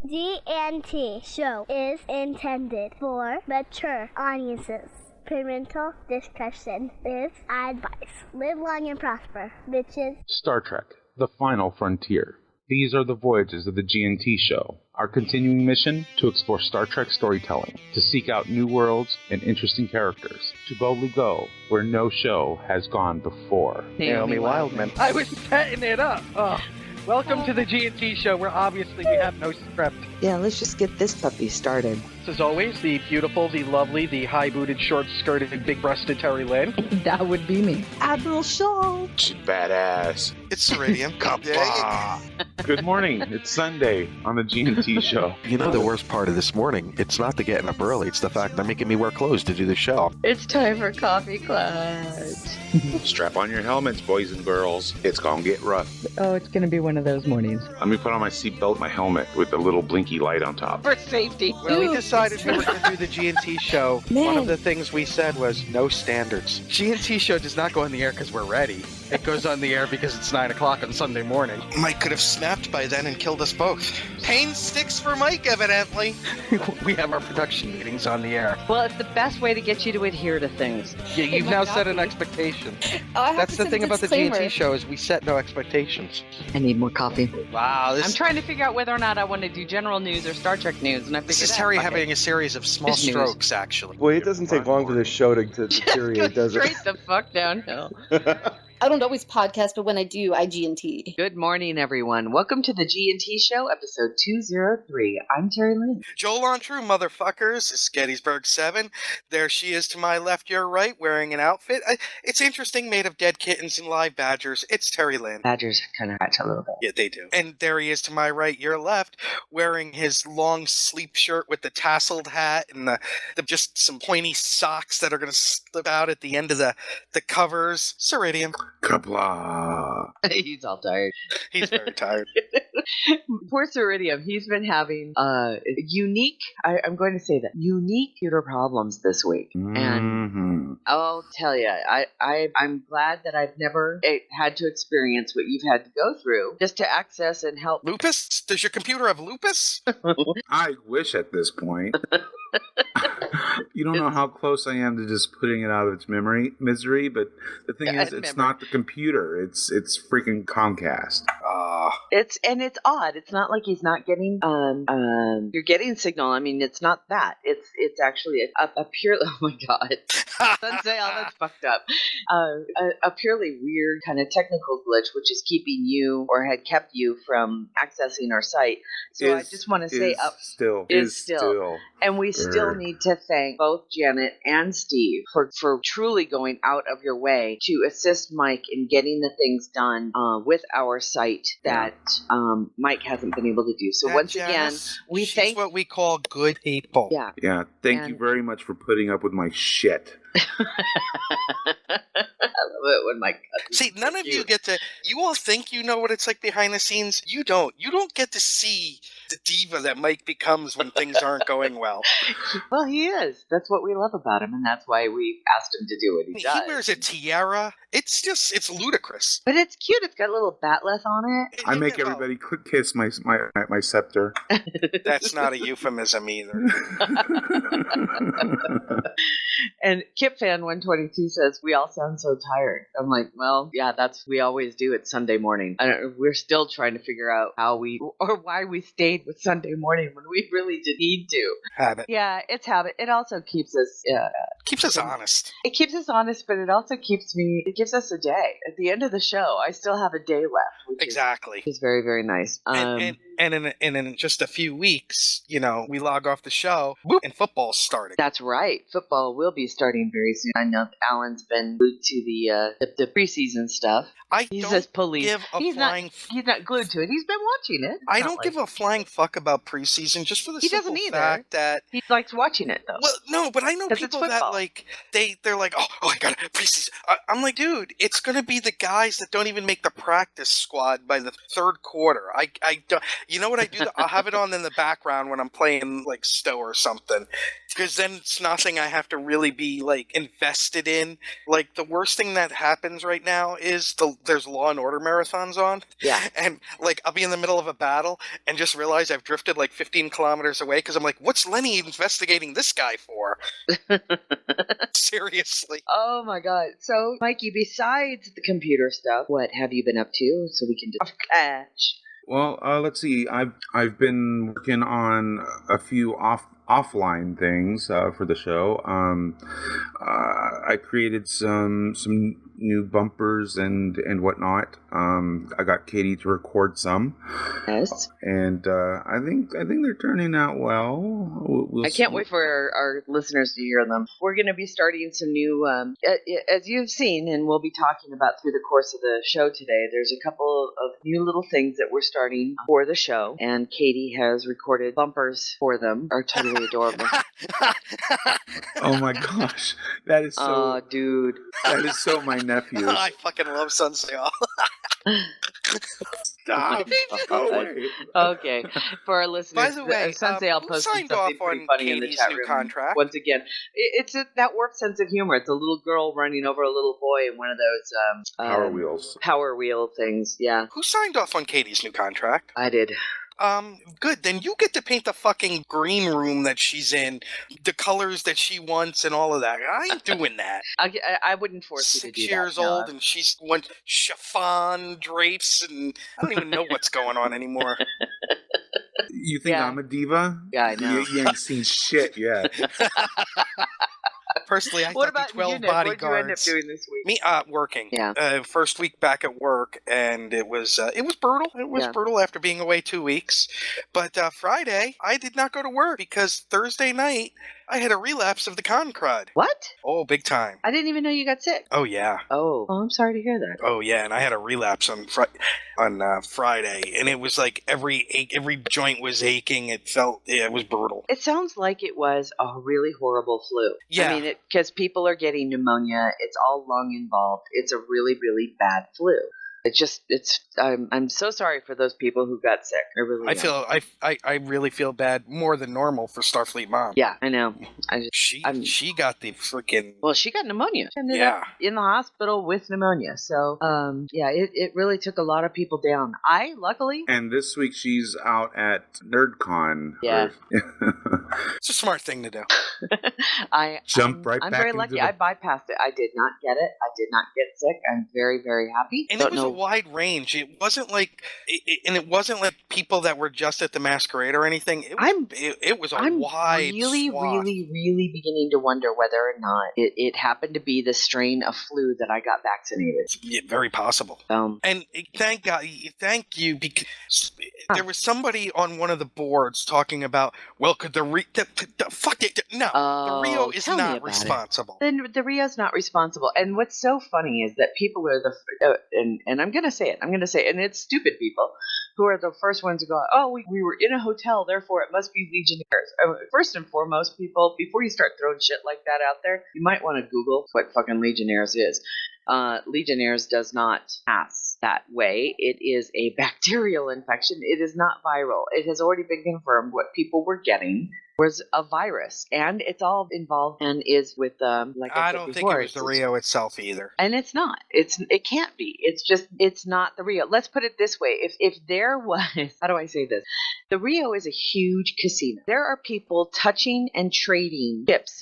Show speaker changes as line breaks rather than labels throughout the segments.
GNT show is intended for mature audiences. Parental discussion is advice. Live long and prosper, bitches.
Star Trek: The Final Frontier. These are the voyages of the GNT show. Our continuing mission: to explore Star Trek storytelling, to seek out new worlds and interesting characters, to boldly go where no show has gone before.
Naomi Wildman. I was setting it up. Oh. Welcome to the GNT show, where obviously we have no script.
Yeah, let's just get this puppy started.
As always, the beautiful, the lovely, the high-booted, short-skirted, big-breasted Terry Lynn.
That would be me. Admiral Shaw.
She's badass.
It's Ceridian.
Good morning. It's Sunday on the GNT show.
You know the worst part of this morning? It's not the getting up early. It's the fact they're making me wear clothes to do the show.
It's time for Coffee Clutch.
Strap on your helmets, boys and girls. It's gonna get rough.
Oh, it's gonna be one of those mornings.
Let me put on my seatbelt, my helmet with the little blinky light on top.
For safety.
When we decided we were going to do the GNT show, one of the things we said was no standards. GNT show does not go on the air because we're ready. It goes on the air because it's 9 o'clock on Sunday morning.
Mike could have snapped by then and killed us both. Pain sticks for Mike, evidently.
We have our production meetings on the air.
Well, it's the best way to get you to adhere to things.
Yeah, you've now set an expectation. That's the thing about the GNT show is we set no expectations.
I need more coffee.
Wow,
I'm trying to figure out wher or not I want to do general news or Star Trek news, and I figured
This is Terry having a series of small strokes, actually.
Well, it doesn't take long for this show to deteriorate, does it?
straight the fuck downhill.
I don't always podcast, but when I do, I G&T.
Good morning, everyone. Welcome to the G&T Show, episode 203. I'm Terry Lynn.
Joel on True, motherfuckers. It's Gettysburg 7. There she is to my left, your right, wearing an outfit. It's interesting, made of dead kittens and live badgers. It's Terry Lynn.
Badgers kind of match a little bit.
Yeah, they do. And there he is to my right, your left, wearing his long sleep shirt with the tasseled hat and the just some pointy socks that are going to slip out at the end of the covers. Ceridian.
Kapla.
He's all tired.
He's very tired.
Poor Ceridium. He's been having unique, I'm going to say that, unique computer problems this week. And I'll tell you, I'm glad that I've never had to experience what you've had to go through just to access and help.
Lupus? Does your computer have lupus?
I wish at this point. You don't know how close I am to just putting it out of its misery, but the thing is, it's not the computer. It's freaking Comcast.
It's odd. It's not like he's not getting you're getting signal. I mean, it's not that. It's actually a pure, oh my god. Sensei, all that's fucked up. A purely weird kind of technical glitch, which is keeping you or had kept you from accessing our site. So I just want to say
still.
And we still need to thank both Janet and Steve for truly going out of your way to assist Mike in getting the things done with our site that Mike hasn't been able to do. So once again, we thank
what we call good people.
Yeah.
Yeah. Thank you very much for putting up with my shit.
I love it when Mike.
See, none of you get to. You all think you know what it's like behind the scenes. You don't. You don't get to see the diva that Mike becomes when things aren't going well.
Well, he is. That's what we love about him, and that's why we asked him to do what he does.
He wears a tiara. It's ludicrous.
But it's cute. It's got a little batleth on it.
I make everybody kiss my scepter.
That's not a euphemism either.
And Kip Fan 122 says, we all sound so tired. I'm like, well, yeah, we always do it Sunday morning. We're still trying to figure out why we stayed with Sunday morning when we really did need to.
Habit.
Yeah, it's habit. It also keeps us
honest.
It keeps us honest, but it also gives us a day. At the end of the show, I still have a day left. Which
exactly.
Is very, very nice.
And in just a few weeks, we log off the show, and football's starting.
That's right. Football will be starting very soon. I know Alan's been glued to the preseason stuff. He's not glued to it. He's been watching it.
I don't give a flying fuck about preseason, just for the simple fact that
he likes watching it though.
Well, no, but I know people that they're like, oh, I got a preseason. I'm like, dude, it's gonna be the guys that don't even make the practice squad by the third quarter. I don't. You know what I do? I'll have it on in the background when I'm playing like Stow or something, because then it's nothing I have to really be like invested in. Like the worst thing that happens right now is there's Law and Order marathons on.
Yeah.
And like I'll be in the middle of a battle and just realize I've drifted like 15 kilometers away because I'm like, what's Lenny investigating this guy for? Seriously.
Oh my god. So, Mikey, besides the computer stuff, what have you been up to so we can just catch?
Well, let's see. I've been working on a few offline things for the show. I created some new bumpers and whatnot. I got Katie to record some.
Yes.
And I think they're turning out well. We'll
I can't wait for our listeners to hear them. We're going to be starting some new, as you've seen, and we'll be talking about through the course of the show today, there's a couple of new little things that we're starting for the show, and Katie has recorded bumpers for them. Are totally adorable.
Oh my gosh. That is so...
Oh, dude.
That is so my nephew.
I fucking love Sunsail.
Stop. Go away.
Okay. For our listeners,
By the way,
Sunsail
who
posted
signed
something
off
pretty
on
funny in the
Katie's
chat
new
room.
contract?
Once again, it's that warped sense of humor. It's a little girl running over a little boy in one of those
Power wheels.
Power wheel things. Yeah.
Who signed off on Katie's new contract?
I did.
Good. Then you get to paint the fucking green room that she's in, the colors that she wants, and all of that. I ain't doing that.
I wouldn't force you to do that.
6 years old, and she's wants chiffon drapes, and I don't even know what's going on anymore.
You think I'm a diva?
Yeah, I know.
You ain't seen shit yet.
Personally, I
What
thought
about
the 12
you, Nick? What did you end up
bodyguards.
doing this week?
Me, working.
Yeah.
First week back at work, and it was brutal. It was brutal after being away 2 weeks. But Friday, I did not go to work because Thursday night I had a relapse of the con crud.
What?
Oh, big time.
I didn't even know you got sick.
Oh yeah.
Oh, I'm sorry to hear that.
Oh yeah, and I had a relapse on Friday, and it was like every joint was aching. It was brutal.
It sounds like it was a really horrible flu.
Yeah.
I mean, because people are getting pneumonia. It's all lung involved. It's a really, really bad flu. I'm so sorry for those people who got sick. I really am.
I really feel bad more than normal for Starfleet Mom.
Yeah, I know.
She got the freaking...
Well, she got pneumonia. She ended up in the hospital with pneumonia. So, it really took a lot of people down. Luckily...
And this week she's out at NerdCon.
Yeah.
It's a smart thing to do.
I'm
very lucky. I bypassed it. I did not get it. I did not get sick. I'm very, very happy.
And it was a wide range. It wasn't like, it wasn't like people that were just at the Masquerade or anything. It was a wide
really,
swath.
really, really beginning to wonder whether or not it happened to be the strain of flu that I got vaccinated.
Yeah, very possible. And thank God, thank you, because there was somebody on one of the boards talking about, well, could the Rio is not responsible.
Then the Rio's not responsible. And what's so funny is that people are and I'm going to say it, and it's stupid people who are the first ones to go, oh, we were in a hotel, therefore it must be Legionnaires. First and foremost, people, before you start throwing shit like that out there, you might want to Google what fucking Legionnaires is. Legionnaires does not pass that way. It is a bacterial infection. It is not viral. It has already been confirmed what people were getting was a virus, and it's all involved and is with like I
don't think it was the Rio itself either.
And it's not. It can't be. It's not the Rio. Let's put it this way: if there was, how do I say this? The Rio is a huge casino. There are people touching and trading chips.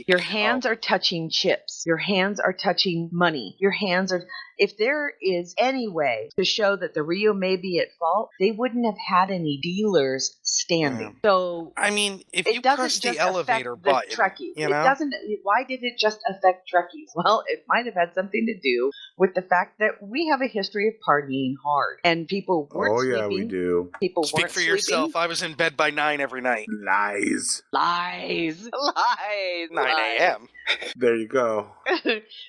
Your hands are touching chips. Your hands are touching money. Your hands are. If there is any way to show that the Rio may be at fault, they wouldn't have had any dealers standing. So
I mean, if you press the elevator button,
Trekkies,
you know?
It doesn't. Why did it just affect Trekkies? Well, it might have had something to do with the fact that we have a history of partying hard, and people weren't sleeping.
Oh yeah, we do.
People
Speak
weren't
for
sleeping.
yourself. I was in bed by 9 every night.
Lies.
9 a.m.
There you go.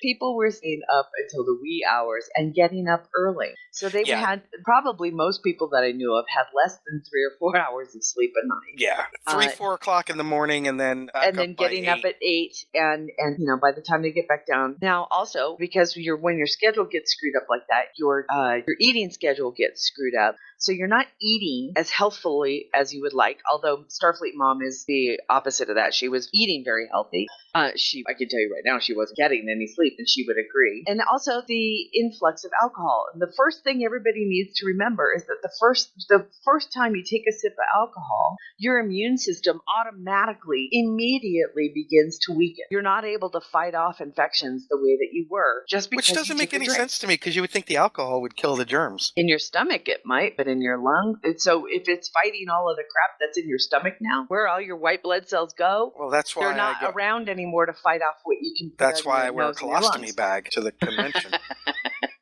People were staying up until the wee hours and getting up early. So they had, probably most people that I knew of had less than 3 or 4 hours of sleep a night.
Yeah, 4 o'clock in the morning, and then
getting up at 8, and by the time they get back down. Now, also because when your schedule gets screwed up like that, your eating schedule gets screwed up. So you're not eating as healthfully as you would like, although Starfleet Mom is the opposite of that. She was eating very healthy. I can tell you right now, she wasn't getting any sleep, and she would agree. And also the influx of alcohol. And the first thing everybody needs to remember is that the first time you take a sip of alcohol, your immune system automatically, immediately begins to weaken. You're not able to fight off infections the way that you were just because.
Which doesn't make any sense to me, because you would think the alcohol would kill the germs.
In your stomach, it might, but in your lung. So if it's fighting all of the crap that's in your stomach now, where all your white blood cells go,
well, that's why
they're not around anymore to fight off what you can.
That's why I wear a colostomy bag to the convention.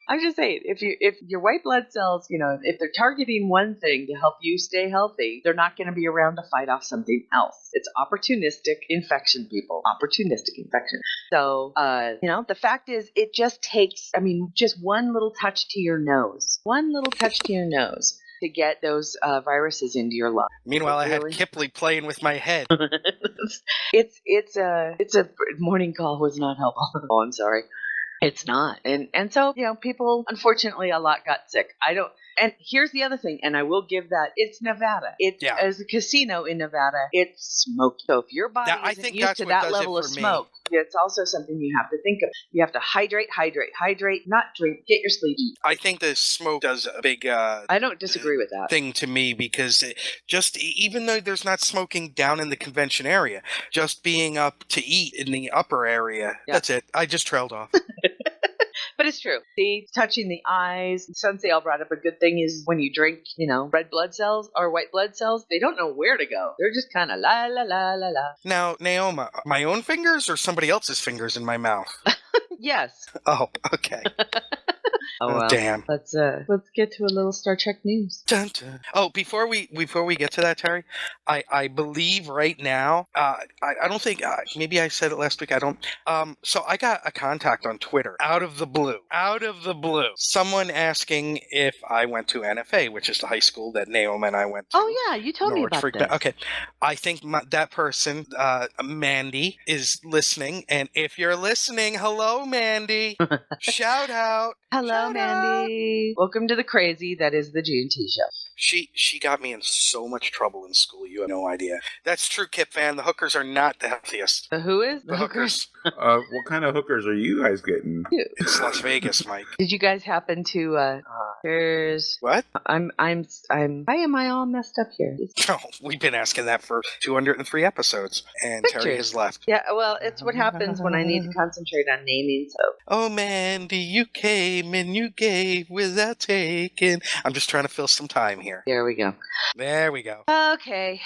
I'm just saying, if your white blood cells, if they're targeting one thing to help you stay healthy, they're not going to be around to fight off something else. It's opportunistic infection, people. Opportunistic infection. So, the fact is, it just takes, just one little touch to your nose. One little touch to your nose to get those viruses into your lungs.
Meanwhile, I had Kipley playing with my head.
It's a morning call was not helpful. Oh, I'm sorry. It's not. And so, people, unfortunately, a lot got sick. And here's the other thing, and I will give that, it's Nevada. As a casino in Nevada, it's smoky. So if your body isn't used to that level of smoke, it's also something you have to think of. You have to hydrate, not drink, get your sleep, eat.
I think the smoke does a big
I don't disagree with that
thing to me, because even though there's not smoking down in the convention area, just being up to eat in the upper area, that's it. I just trailed off.
But it's true. See, touching the eyes. Sunsail brought up a good thing is when you drink, red blood cells or white blood cells, they don't know where to go. They're just kind of la la la la la.
Now, Naoma, my own fingers or somebody else's fingers in my mouth?
Yes.
Oh, okay.
Oh, well.
Damn.
Let's get to a little Star Trek news.
Dun, dun. Oh, before we get to that, Terry, I believe right now, I don't think, maybe I said it last week, I don't. So I got a contact on Twitter, out of the blue, someone asking if I went to NFA, which is the high school that Naomi and I went to.
Oh yeah, you told me about this.
Okay, I think that person, Mandy, is listening, and if you're listening, hello, Mandy. Shout out.
Hello, Mandy. Welcome to the crazy that is the G&T show.
She got me in so much trouble in school. You have no idea. That's true, Kip fan. The hookers are not the healthiest.
The who is?
The hookers.
What kind of hookers are you guys getting?
It's Las Vegas, Mike.
Did you guys happen to? There's
what?
Why am I all messed up here?
Oh, we've been asking that for 203 episodes, and
Pictures.
Terry has left.
Yeah, well, it's what happens when I need to concentrate on naming. So.
Oh, Mandy, you came and you gave without taking. I'm just trying to fill some time here.
There we go.
There we go.
Okay.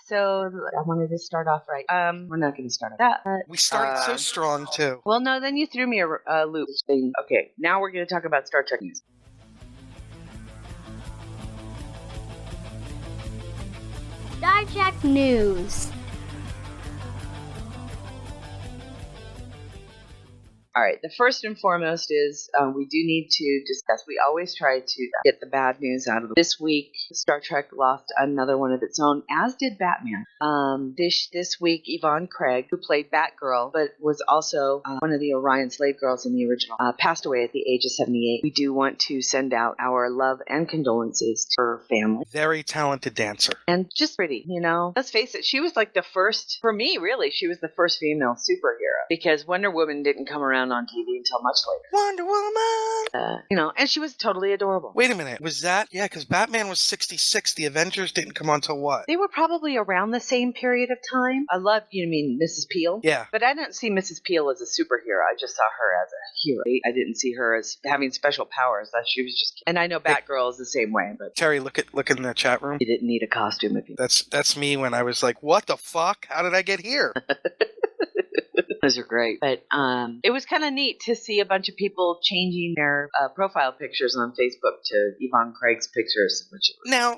So I wanted to start off right. We're not going to start off that.
We started so strong, too.
Well, no, then you threw me a loop thing. Okay, now we're going to talk about Star Trek news.
Star Trek news.
All right, the first and foremost is we do need to discuss. We always try to get the bad news out of the way. This week, Star Trek lost another one of its own, as did Batman. This week, Yvonne Craig, who played Batgirl, but was also one of the Orion slave girls in the original, passed away at the age of 78. We do want to send out our love and condolences to her family.
Very talented dancer.
And just pretty, Let's face it, she was like the first, for me, really, she was the first female superhero. Because Wonder Woman didn't come around on TV until much later.
Wonder Woman!
And she was totally adorable.
Wait a minute. Was that? Yeah, because Batman was 66. The Avengers didn't come on till what?
They were probably around the same period of time. I love, Mrs. Peel?
Yeah.
But I didn't see Mrs. Peel as a superhero. I just saw her as a hero. I didn't see her as having special powers. She was just... And I know Batgirl is the same way, but...
Terry, look in the chat room.
You didn't need a costume if you...
That's me when I was like, what the fuck? How did I get here?
Those are great. But it was kind of neat to see a bunch of people changing their profile pictures on Facebook to Yvonne Craig's pictures.
Now,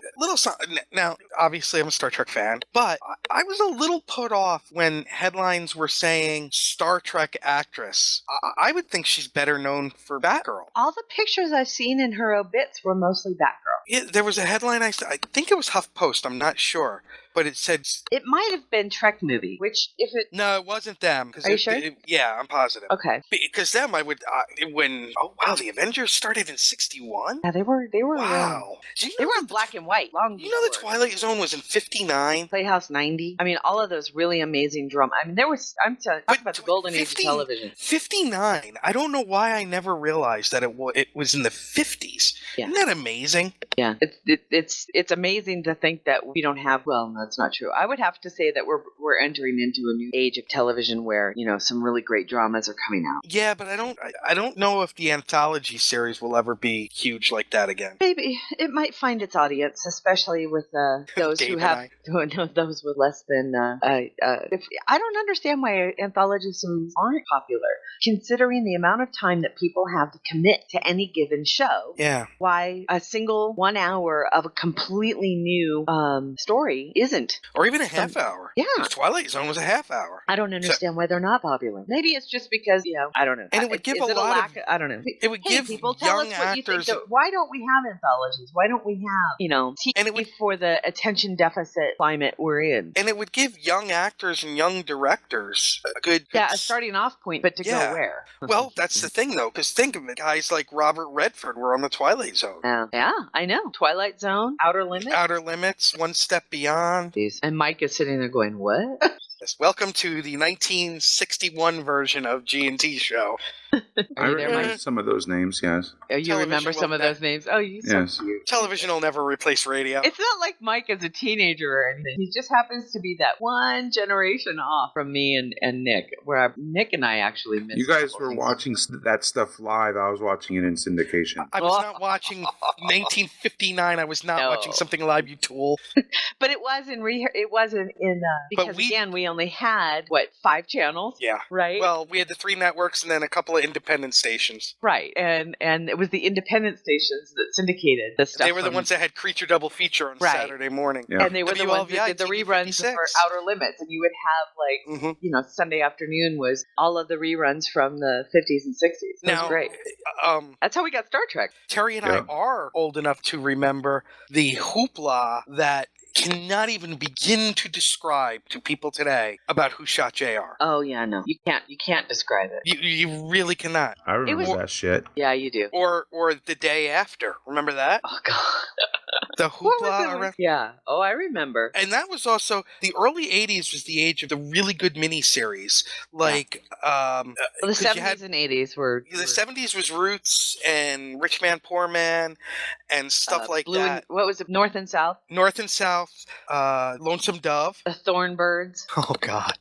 obviously I'm a Star Trek fan, but I was a little put off when headlines were saying Star Trek actress. I would think she's better known for Batgirl.
All the pictures I've seen in her obits were mostly Batgirl.
Yeah, there was a headline I think it was HuffPost, I'm not sure. But it said...
It might have been Trek Movie, which if it...
No, it wasn't them.
Are you sure?
Yeah, I'm positive.
Okay.
Because them, I would... Oh, wow, the Avengers started in 61?
Yeah, they were...
Wow.
They were in black and white. Long
You know the Twilight Zone was in 59?
Playhouse 90? I mean, all of those really amazing drama. I mean, there was... I'm talking about the golden age of television.
59? I don't know why I never realized that it was in the 50s.
Yeah.
Isn't that amazing?
Yeah. It's amazing to think that we don't have... Well, that's not true. I would have to say that we're entering into a new age of television where, some really great dramas are coming out.
Yeah, but I don't know if the anthology series will ever be huge like that again.
Maybe it might find its audience, especially with those who know those with less than. I don't understand why anthology series aren't popular, considering the amount of time that people have to commit to any given show.
Yeah.
Why a single 1 hour of a completely new story isn't,
or even a half hour.
Yeah,
Twilight Zone was a half hour.
I don't understand why they're not popular. Maybe it's just because I don't know.
And it would give
I don't know.
It would give
people tell
young
us what you
actors.
think. Why don't we have anthologies? Why don't we have TV
and it would,
for the attention deficit climate we're in?
And it would give young actors and young directors a good
a starting off point, but to go where?
Well, that's the thing though, because think of it, guys like Robert Redford were on the Twilight Zone.
Yeah, I know. Twilight Zone, Outer Limits, One Step Beyond. And Mike is sitting there going, what?
Yes, welcome to the 1961 version of G&T show.
I remember some of those names, yes.
Oh, you remember some of those names? Oh, you so cute.
Television will never replace radio.
It's not like Mike is a teenager or anything. He just happens to be that one generation off from me and Nick, where Nick and I actually missed.
You guys were watching that stuff live. I was watching it in syndication.
I was not watching 1959. I was not watching something live, you tool.
But it was because again, we only had 5 channels?
Yeah.
Right?
Well, we had the 3 networks and then a couple of independent stations.
Right. And it was the independent stations that syndicated the stuff.
They were the ones that had Creature Double Feature on Saturday morning.
Yeah.
And they were the ones that did the reruns for Outer Limits. And you would have Sunday afternoon was all of the reruns from the 50s and 60s. That was great. That's how we got Star Trek.
Terry and I are old enough to remember the hoopla that cannot even begin to describe to people today about who shot JR.
Oh yeah, no, you can't describe it.
You really cannot.
I remember that shit.
Yeah, you do.
Or the day after. Remember that?
Oh god.
The hoopla around.
Yeah. Oh, I remember.
And that was also the early '80s was the age of the really good miniseries, like
the '70s and '80s were.
The '70s was Roots and Rich Man Poor Man and stuff like that.
What was it? North and South.
North and South. Lonesome Dove.
The Thornbirds.
Oh God.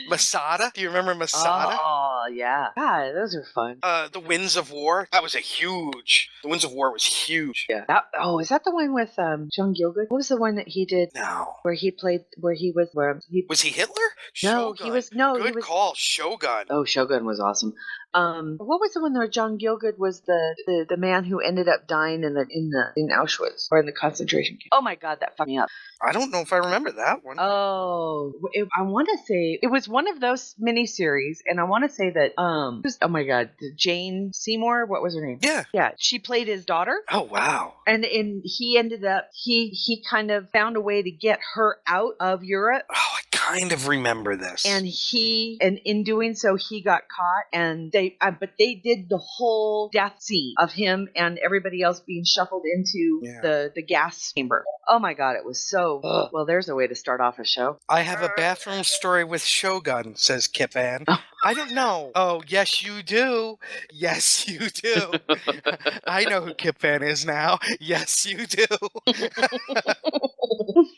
Masada. Do you remember Masada?
Oh yeah. God, those are fun.
The Winds of War. That was The Winds of War was huge.
Yeah. Is that the one with John Gielgud? What was the one that he did?
No.
Was he Hitler? No,
Shogun.
he was no.
Good call, Shogun.
Oh, Shogun was awesome. What was the one where John Gielgud was the man who ended up dying in Auschwitz or in the concentration camp? Oh my God, that fucked me up.
I don't know if I remember that one.
Oh, I want to say it was one of those miniseries, and I want to say that oh my God, Jane Seymour, what was her name?
Yeah,
she played his daughter.
Oh wow.
And he ended up he kind of found a way to get her out of Europe.
Oh, I kind of remember this.
And in doing so, he got caught, and but they did the whole death scene of him and everybody else being shuffled into the gas chamber. Oh my God, it was so well. There's a way to start off a show.
I have a bathroom story with Shogun, says Kip Ann. I don't know. Oh, yes, you do. Yes, you do. I know who Kip Van is now. Yes, you do.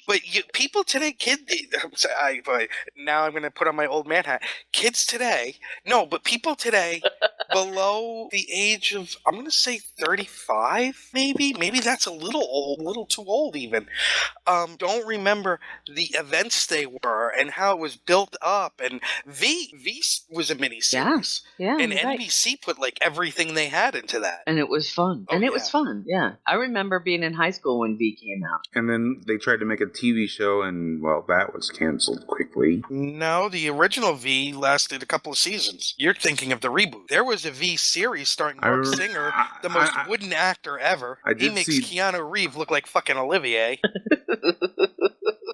But people today, now I'm going to put on my old man hat. Kids today, but people today below the age of, I'm going to say 35, maybe that's a little too old even, don't remember the events they were and how it was built up. And V was a miniseries.
Yeah.
And NBC put like everything they had into that.
And it was fun. It was fun. Yeah. I remember being in high school when V came out.
And then they tried to make a TV show, and, well, that was canceled quickly.
No, the original V lasted a couple of seasons. You're thinking of the reboot. There was a V series starring Mark Singer, the most wooden actor ever. He makes Keanu Reeves look like fucking Olivier.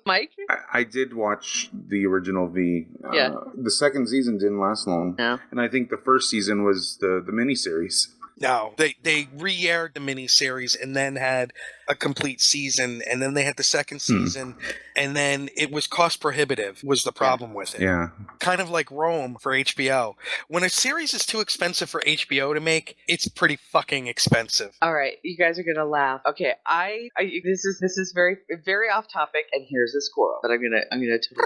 Mike?
I did watch the original V.
Yeah.
The second season didn't last long.
No.
And I think the first season was the miniseries.
No, they re-aired the miniseries and then had a complete season, and then they had the second season, and then it was cost prohibitive was the problem with it.
Yeah.
Kind of like Rome for HBO. When a series is too expensive for HBO to make, it's pretty fucking expensive.
All right, you guys are gonna laugh. Okay, this is very very off topic, and here's a squirrel. But I'm gonna tell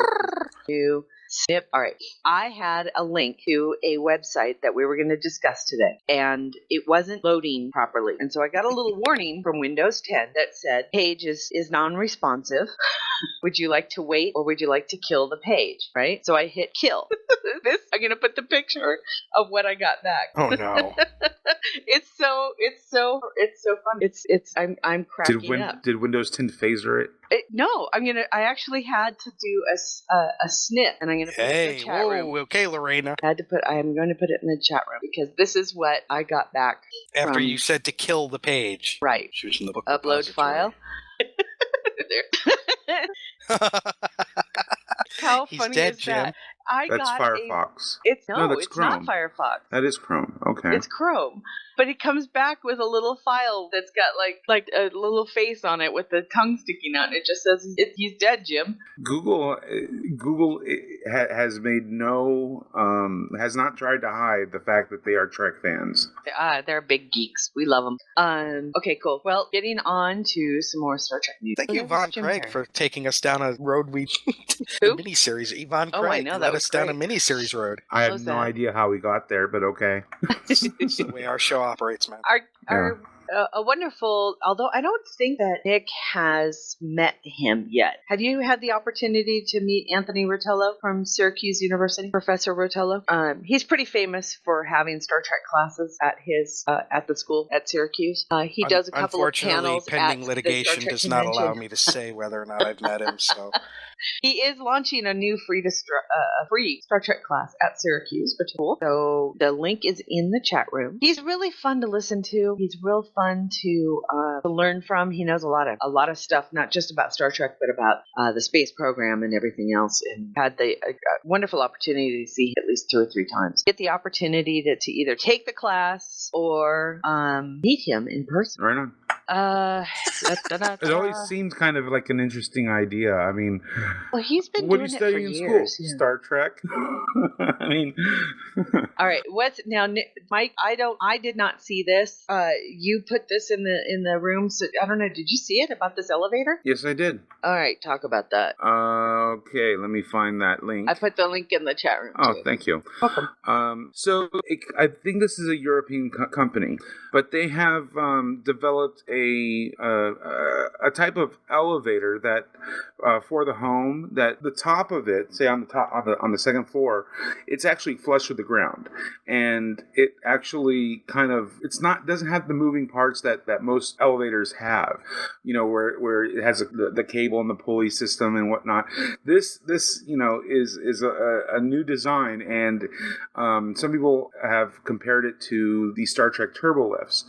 you. Snip. All right. I had a link to a website that we were going to discuss today, and it wasn't loading properly. And so I got a little warning from Windows 10 that said, page is non-responsive. Would you like to wait, or would you like to kill the page? Right? So I hit kill. I'm going to put the picture of what I got back.
Oh no.
It's so fun. I'm cracking up.
Did Windows 10 phaser it?
No, I actually had to do a snip, and I'm gonna put it in the chat room.
Okay, Lorena.
I'm going to put it in the chat room because this is what I got back
after you said to kill the page.
Right.
She was in the book
upload file. How
He's
funny
dead,
is
Jim.
that?
That's Firefox.
It's
Chrome.
not Firefox.
That is Chrome. Okay.
It's Chrome, but it comes back with a little file that's got like a little face on it with the tongue sticking out. It just says he's dead, Jim.
Google has made has not tried to hide the fact that they are Trek fans.
They're big geeks. We love them. Okay, cool. Well, getting on to some more Star Trek news.
Thank you, Yvonne Craig, for taking us down a road
Who?
miniseries. Yvonne Craig.
Oh, I know, that was
us down a
great.
miniseries road.
I have no idea how we got there, but okay.
It's the way our show operates, man.
A wonderful, although I don't think that Nick has met him yet. Have you had the opportunity to meet Anthony Rotello from Syracuse University? Professor Rotello? He's pretty famous for having Star Trek classes at his at the school at Syracuse. He does a couple of panels.
Unfortunately, pending litigation does not allow me to say whether or not I've met him. So
he is launching a new free Star Trek class at Syracuse, which is cool. So the link is in the chat room. He's really fun to listen to. He's real fun to learn from. He knows a lot of stuff, not just about Star Trek, but about the space program and everything else. And had the wonderful opportunity to see him at least 2 or 3 times. Get the opportunity to either take the class or meet him in person.
Right on. It always seemed kind of like an interesting idea. I mean,
well, he's been
what
doing
do you
it for
study in
years.
school? Yeah. Star Trek. I mean,
all right. What's now, Mike? I did not see this. You put this in the room. So I don't know. Did you see it about this elevator?
Yes, I did.
All right. Talk about that.
Okay. Let me find that link.
I put the link in the chat room.
Oh, thank you.
Welcome.
So I think this is a European company, but they have developed a type of elevator that for the home, that the top of it, say on the second floor, it's actually flush with the ground, and it actually doesn't have the moving parts that most elevators have. You know, where it has the cable and the pulley system and whatnot. This is a new design, and some people have compared it to the Star Trek turbo lifts,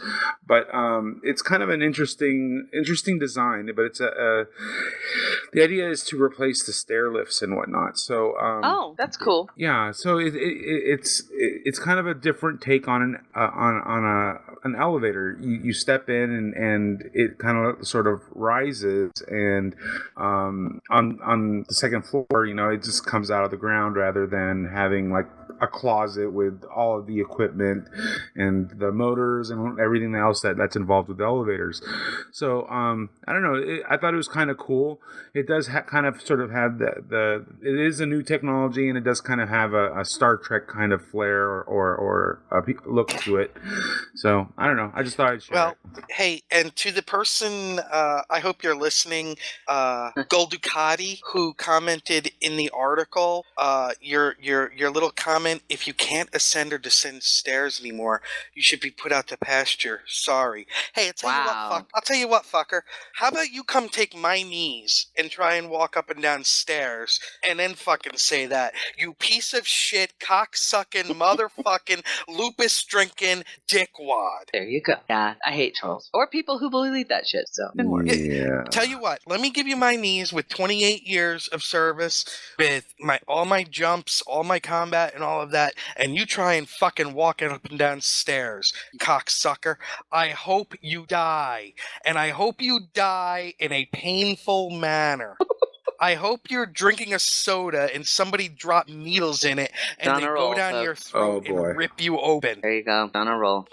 but it's kind of an interesting design. But it's the idea is to replace the stair lifts and whatnot. So
that's cool.
Yeah, so it's kind of a different take on an elevator. You step in and it kind of sort of rises, and on the second floor, it just comes out of the ground rather than having like a closet with all of the equipment and the motors and everything else that's involved with the elevators. So I don't know. I thought it was kind of cool. It does kind of sort of have it is a new technology, and it does kind of have a Star Trek kind of flair or a look to it. So I don't know. I just thought I'd share it.
Hey, and to the person, I hope you're listening, Gold Ducati, who commented in the article, your little comment, if you can't ascend or descend stairs anymore, you should be put out to pasture. Sorry. Hey, I'll tell you what, fucker. How about you come take my knees and try and walk up and down stairs and then fucking say that? You piece of shit, cock-sucking, motherfucking, lupus-drinking dickwad.
There you go. Yeah, I hate trolls. Or people who believe that shit, so.
Yeah.
Tell you what, let me give you my knees with 28 years of service, with all my jumps, all my combat, and all of that, and you try and fucking walk up and down stairs, cocksucker. I hope you die. And I hope you die in a painful manner. I hope you're drinking a soda and somebody dropped needles in it and they go down your throat and rip you open.
There you go. On a roll.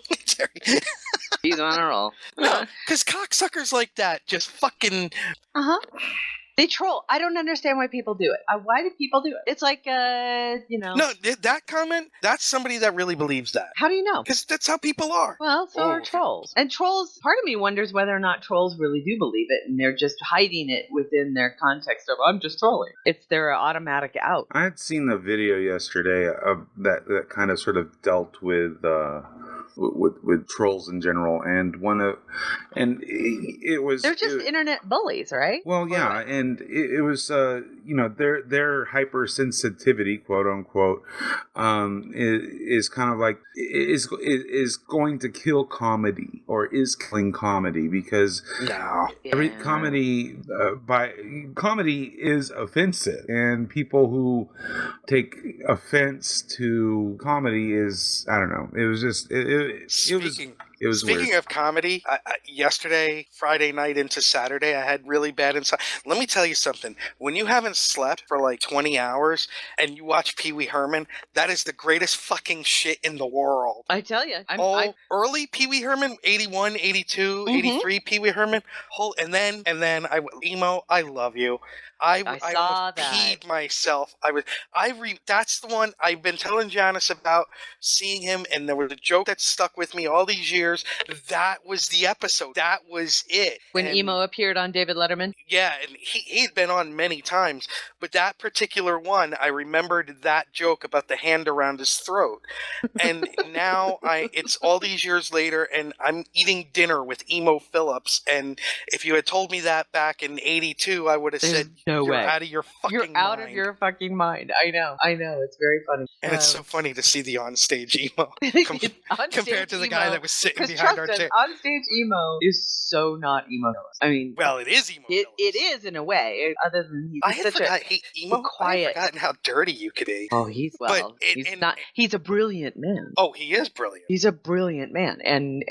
He's on a roll.
No, because cocksuckers like that just fucking...
They troll. I don't understand why people do it. Why do people do it? It's like, No,
that comment, that's somebody that really believes that.
How do you know?
Because that's how people are.
Well, so are trolls. And trolls, part of me wonders whether or not trolls really do believe it, and they're just hiding it within their context of, I'm just trolling. It's their automatic out.
I had seen the video yesterday of that kind of sort of dealt with trolls in general, and it was
they're just internet bullies, right?
Well, yeah, and it was their hypersensitivity, quote unquote, is kind of like is going to kill comedy, or is killing comedy, because every comedy is offensive, and people who take offense to comedy is, I don't know. It was just
Speaking of comedy, yesterday, Friday night into Saturday, I had really bad inside. Let me tell you something. When you haven't slept for like 20 hours and you watch Pee Wee Herman, that is the greatest fucking shit in the world.
I tell you.
Early Pee Wee Herman, 81, 82, 83 Pee Wee Herman. And then Emo, I love you. I
saw
almost peed myself. That's the one I've been telling Janice about, seeing him, and there was a joke that stuck with me all these years. That was the episode. That was it.
When Emo appeared on David Letterman?
Yeah, and he'd been on many times, but that particular one, I remembered that joke about the hand around his throat. And now it's all these years later, and I'm eating dinner with Emo Phillips, and if you had told me that back in 82, I would have said, You're out of your fucking mind.
You're out of your fucking mind. I know. It's very funny.
And it's so funny to see the onstage Emo compared to the guy that was sitting behind our chair.
Onstage Emo is so not Emo. I mean,
well, it is Emo.
It is in a way. Other than
Emo. I had forgotten how dirty you could be.
Oh, he's not. He's a brilliant man.
Oh, he is brilliant.
He's a brilliant man and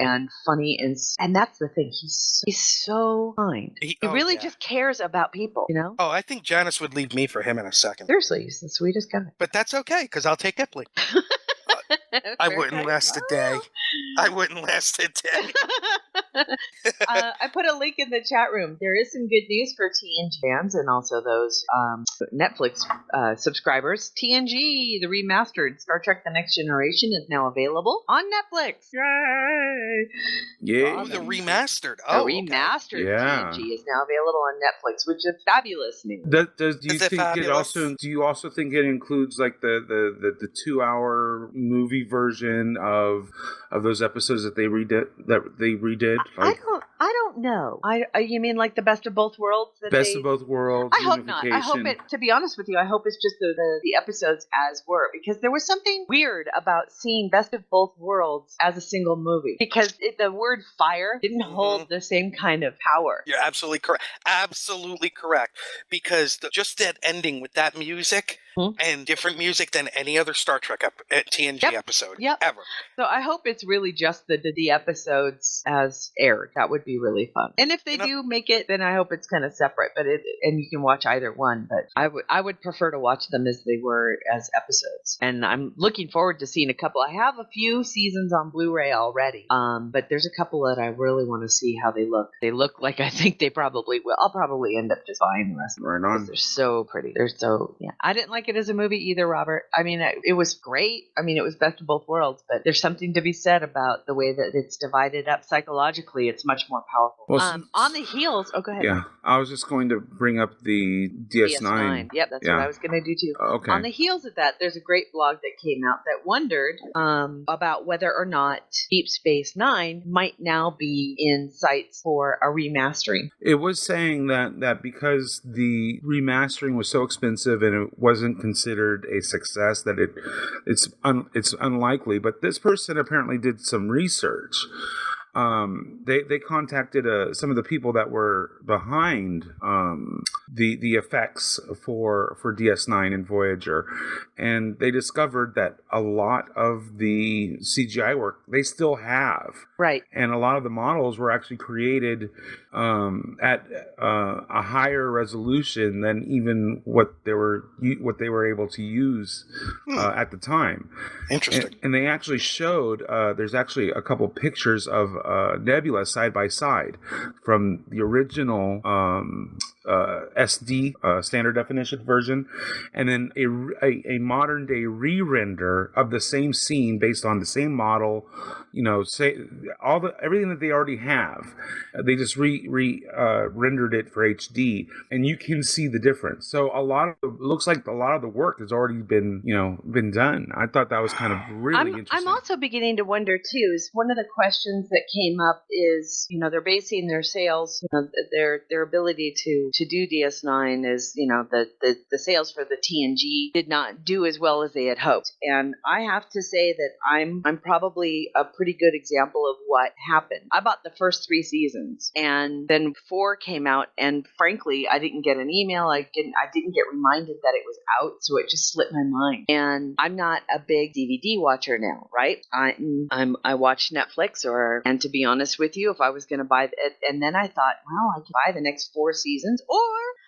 funny, and that's the thing. He's so kind. He really just cares about people. You know.
Oh, I think Janice would leave me for him in a second.
Seriously, he's the sweetest guy.
But that's okay, because I'll take Ipley. I wouldn't last a day.
I put a link in the chat room. There is some good news for TNG fans and also those Netflix subscribers. TNG, the remastered Star Trek The Next Generation, is now available on Netflix. Yay!
Yeah.
The remastered.
The remastered TNG is now available on Netflix, which is fabulous news.
Do you also think it includes like the 2-hour movie version of those episodes that they redid?
Like, I don't know. You mean like the best of both worlds?
Best of both worlds.
I hope not. I hope it. To be honest with you, I hope it's just the episodes as were, because there was something weird about seeing Best of Both Worlds as a single movie, because the word fire didn't hold the same kind of power.
You're absolutely correct. Absolutely correct. Because just that ending with that music, and different music than any other Star Trek TNG episode ever.
So I hope it's really just the episodes as aired. That would be really fun. And if they do make it, then I hope it's kind of separate. And you can watch either one. But I would prefer to watch them as they were as episodes. And I'm looking forward to seeing a couple. I have a few seasons on Blu-ray already. But there's a couple that I really want to see how they look. They look like I think they probably will. I'll probably end up just buying the rest of them.
Right on.
They're so pretty. They're so I didn't like it as a movie either, Robert. I mean, it was great. I mean, it was best of both worlds. But there's something to be said about the way that it's divided up psychologically. It's much more powerful.
Well,
on the heels. Oh, go ahead.
Yeah, I was just going to bring up the DS9.
Yep, that's what I was going to do too.
Okay.
On the heels of that, there's a great blog that came out that wondered about whether or not Deep Space Nine might now be in sights for a remastering.
It was saying that because the remastering was so expensive and it wasn't considered a success, that it's unlikely. But this person apparently did some research. They contacted some of the people that were behind the effects for DS9 and Voyager, and they discovered that a lot of the CGI work they still have,
right,
and a lot of the models were actually created at a higher resolution than even what they were able to use at the time.
Interesting.
And they actually showed there's actually a couple pictures of Nebula side by side from the original SD standard definition version, and then a modern day re-render of the same scene based on the same model. Everything that they already have, they just rendered it for HD, and you can see the difference. So it looks like a lot of the work has already been done. I thought that was kind of really interesting.
I'm also beginning to wonder too. Is one of the questions that came up is they're basing their sales, their ability to do DS9 is the sales for the TNG did not do as well as they had hoped, and I have to say that I'm probably a pretty good example of what happened. I bought the first 3 seasons, and then 4 came out, and frankly, I didn't get an email. I didn't get reminded that it was out, so it just slipped my mind. And I'm not a big DVD watcher now, right? I watch Netflix, and to be honest with you, if I was going to buy it, and then I thought, well, I could buy the next 4 seasons, or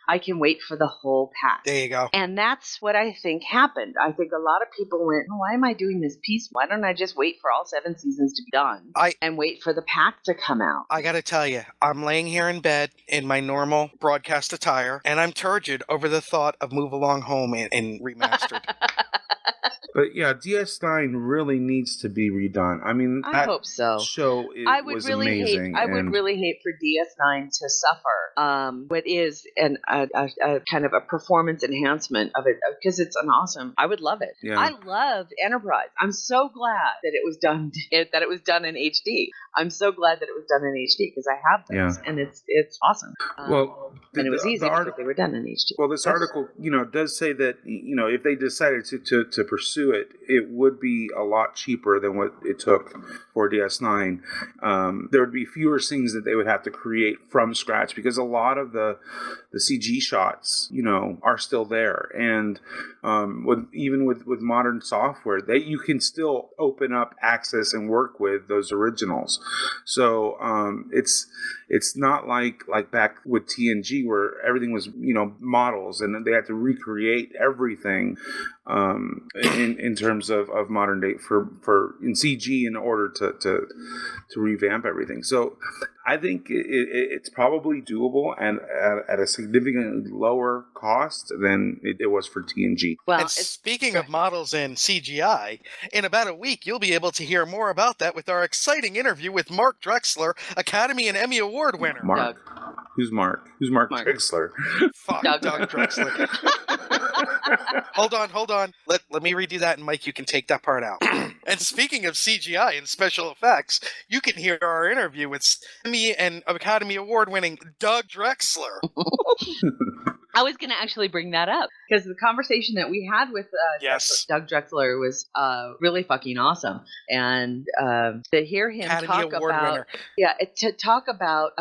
I can wait for the whole pack.
There you go.
And that's what I think happened. I think a lot of people went, why am I doing this piece? Why don't I just wait for all 7 seasons to be done and wait for the pack to come out?
I got to tell you, I'm laying here in bed in my normal broadcast attire, and I'm turgid over the thought of Move Along Home and remastered.
But yeah, DS9 really needs to be redone. I mean,
I hope so.
Show was amazing.
I would really hate for DS9 to suffer what is a kind of a performance enhancement of it, because it's an awesome. I would love it.
Yeah.
I loved Enterprise. I'm so glad that it was done in HD. I'm so glad that it was done in HD because I have those, and it's awesome. And it was easy because they were done in HD.
Well, this article, does say that if they decided to pursue it, it would be a lot cheaper than what it took for DS9. There would be fewer scenes that they would have to create from scratch because a lot of the CG shots, are still there, and with modern software, that you can still open up, access, and work with those originals. So it's not like back with TNG where everything was models and they had to recreate everything in terms of modern day for in CG in order to revamp everything. So I think it's probably doable and at a significantly lower cost than it was for TNG.
Well, and speaking of models and CGI, in about a week you'll be able to hear more about that with our exciting interview with Mark Drexler, Academy and Emmy Award winner.
Mark. Who's Mark? Who's Mark Drexler?
Fuck, Doug Drexler. Hold on. Let me redo that, and Mike, you can take that part out. And speaking of CGI and special effects, you can hear our interview with Emmy and Academy Award winning Doug Drexler.
I was going to actually bring that up because the conversation that we had with Doug Drexler was really fucking awesome, and to hear him
Academy Award winner.
To talk about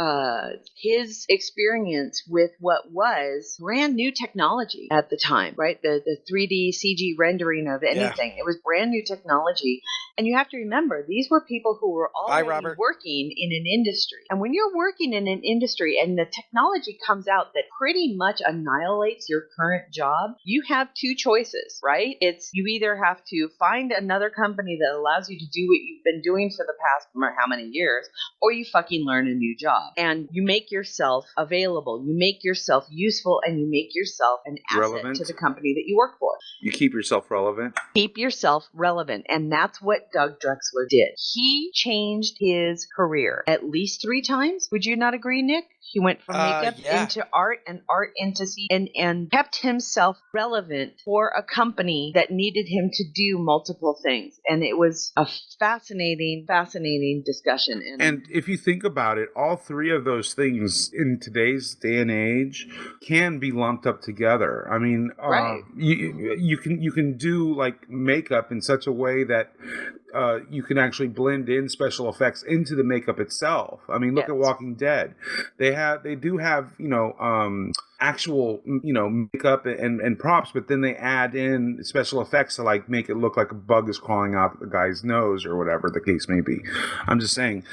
his experience with what was brand new technology at the time, right? The 3D CG rendering of anything. It was brand new technology, and you have to remember these were people who were already working in an industry, and when you're working in an industry and the technology comes out that pretty much annihilates your current job, you have two choices, right? It's you either have to find another company that allows you to do what you've been doing for the past how many years, or you fucking learn a new job. And you make yourself available, you make yourself useful, and you make yourself an asset to the company that you work for.
You keep yourself relevant.
Keep yourself relevant. And that's what Doug Drexler did. He changed his career at least 3 times. Would you not agree, Nick? He went from makeup into art and art into CG and kept himself relevant for a company that needed him to do multiple things. And it was a fascinating discussion.
And if you think about it, all 3 of those things in today's day and age can be lumped up together. I mean, you can do like makeup in such a way that you can actually blend in special effects into the makeup itself. I mean, look at Walking Dead. They do have, actual, makeup and props, but then they add in special effects to like make it look like a bug is crawling out the guy's nose or whatever the case may be. I'm just saying,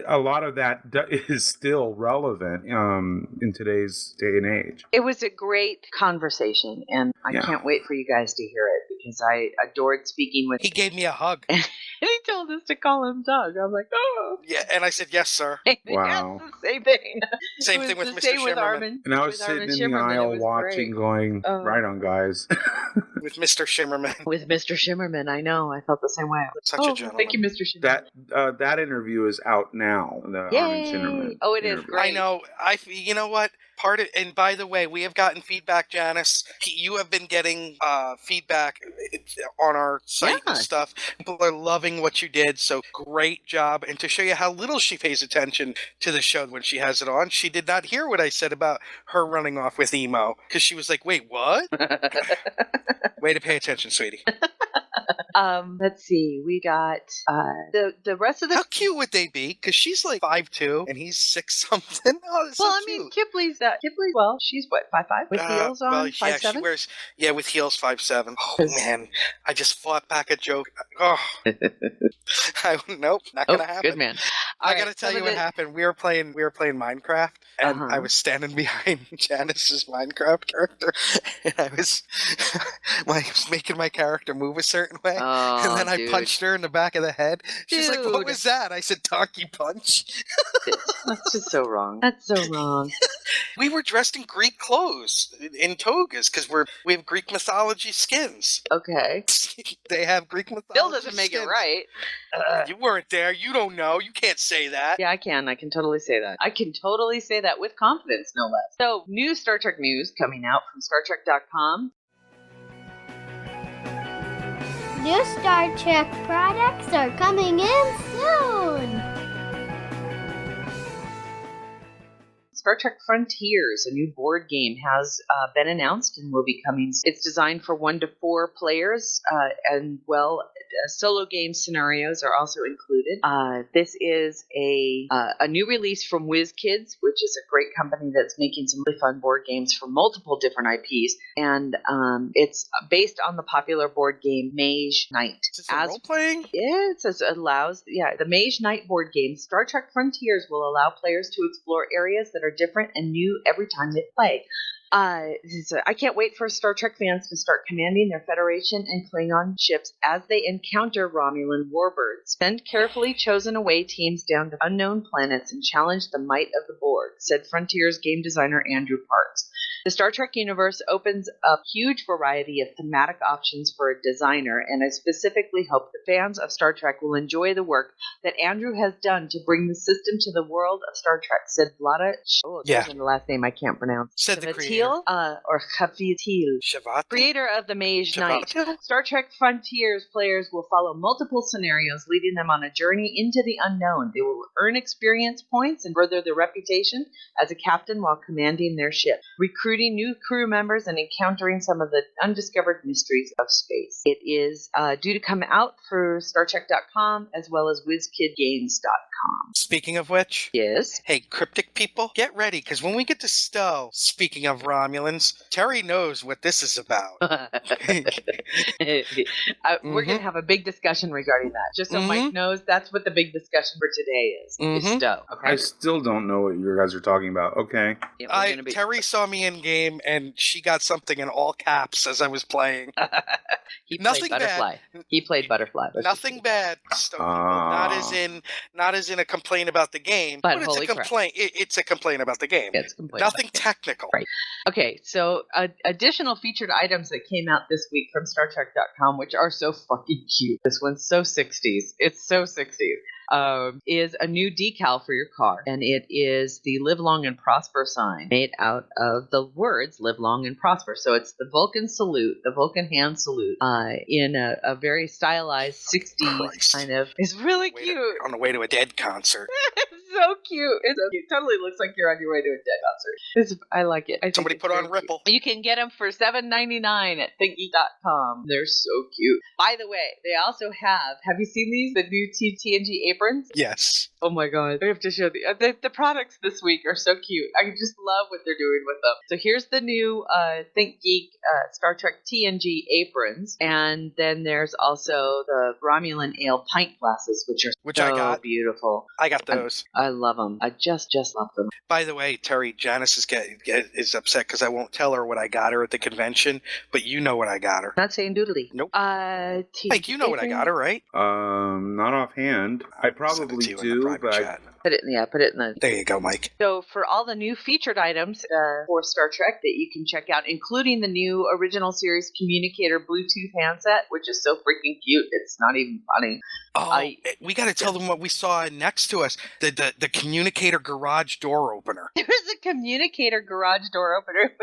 a lot of that is still relevant in today's day and age.
It was a great conversation, and I can't wait for you guys to hear it because I adored speaking with him.
He gave me a hug.
And he told us to call him Doug. I'm like, oh.
Yeah, and I said, yes, sir.
Wow.
Yes, the same thing.
Same thing with Mr. Shimmerman.
And I was sitting in the aisle watching, going, right on, guys.
With Mr. Shimmerman.
With Mr. Shimmerman, I know. I felt the same way.
Such a gentleman.
Thank you, Mr. Shimmerman.
That interview is out now. The Armin Shimmerman.
Oh, it is great.
I know. You know what? And by the way, we have gotten feedback, Janice. You have been getting feedback on our site and stuff. People are loving what you did, so great job. And to show you how little she pays attention to the show when she has it on, she did not hear what I said about her running off with emo, because she was like, wait, what? Way to pay attention, sweetie.
Let's see. We got the rest of the.
How cute would they be? Because she's like 5'2" and he's 6 something. Oh, that's so cute.
I mean, Kipley's well, she's what 5'5" with heels on 5'7".
She wears with heels 5'7". Oh man, I just fought back a joke. Oh, nope, not gonna happen.
Good man.
I gotta tell you what happened. We were playing Minecraft, and I was standing behind Janice's Minecraft character, and I was making my character move a certain way, and then I punched her in the back of the head. She's like, "What was that?" I said, "Donkey punch."
That's just so wrong. That's so wrong.
We were dressed in Greek clothes, in togas, because we have Greek mythology skins.
Okay.
They have Greek mythology
Still doesn't make
skins.
it right.
You weren't there. You don't know. You can't say that.
Yeah, I can. I can totally say that. I can totally say that with confidence, no less. So, new Star Trek news coming out from StarTrek.com.
New Star Trek products are coming in soon.
Star Trek Frontiers, a new board game, has been announced and will be coming. It's designed for 1 to 4 players, and solo game scenarios are also included. This is a new release from WizKids, which is a great company that's making some really fun board games for multiple different IPs, and it's based on the popular board game Mage Knight.
Is this role-playing?
Yeah, it says allows. Yeah, the Mage Knight board game. Star Trek Frontiers will allow players to explore areas that are different and new every time they play. I can't wait for Star Trek fans to start commanding their Federation and Klingon ships as they encounter Romulan warbirds. Send carefully chosen away teams down to unknown planets and challenge the might of the Borg, said Frontiers game designer Andrew Parks. The Star Trek universe opens up a huge variety of thematic options for a designer, and I specifically hope the fans of Star Trek will enjoy the work that Andrew has done to bring the system to the world of Star Trek, said Vlada. The last name I can't pronounce.
Said the creator.
Or Chavitil, creator of the Mage Knight. Star Trek Frontiers players will follow multiple scenarios, leading them on a journey into the unknown. They will earn experience points and further their reputation as a captain while commanding their ship. Recruit recruiting new crew members and encountering some of the undiscovered mysteries of space. It is due to come out for StarTrek.com as well as WizKidGames.com.
Speaking of which,
yes.
Hey, cryptic people, get ready, because when we get to Stowe, speaking of Romulans, Terry knows what this is about.
We're going to have a big discussion regarding that. Just so Mike knows, that's what the big discussion for today is Stowe. Okay?
I still don't know what you guys are talking about. Okay.
Yeah,
Terry saw me in game, and she got something in all caps as I was playing.
He played Butterfly. He played Butterfly.
Nothing bad, Stowe people. Not as in a complaint about the game, but it's a complaint. It's a complaint about the game.
It's a complaint.
Nothing technical.
Right. Okay, so additional featured items that came out this week from StarTrek.com, which are so fucking cute. This one's so 60s. It's so 60s. Is a new decal for your car, and it is the Live Long and Prosper sign made out of the words Live Long and Prosper. So it's the Vulcan salute, the Vulcan hand salute, in a very stylized 60s kind of. It's really cute.
On the way to a Dead concert.
It's so cute. It totally looks like you're on your way to a Dead concert. I like it.
Somebody put on Ripple.
You can get them for $7.99 at ThinkGeek.com. They're so cute. By the way, they also have you seen these? The new TNG aprons?
Yes.
Oh my god. I have to show the products this week are so cute. I just love what they're doing with them. So here's the new ThinkGeek Star Trek TNG aprons. And then there's also the Romulan Ale pint glasses, which
I got.
Beautiful.
I got those.
I love them. I just love them.
By the way, Terry, Janice is upset because I won't tell her what I got her at the convention, but you know what I got her.
Not saying doodly.
Nope. Mike, you know what I got her, right?
Not offhand. I probably do, but
put it in the.
There you go, Mike.
So for all the new featured items for Star Trek that you can check out, including the new original series communicator Bluetooth handset, which is so freaking cute, it's not even funny.
Oh, we got to tell them what we saw next to us. The communicator garage door opener.
There was a communicator garage door opener.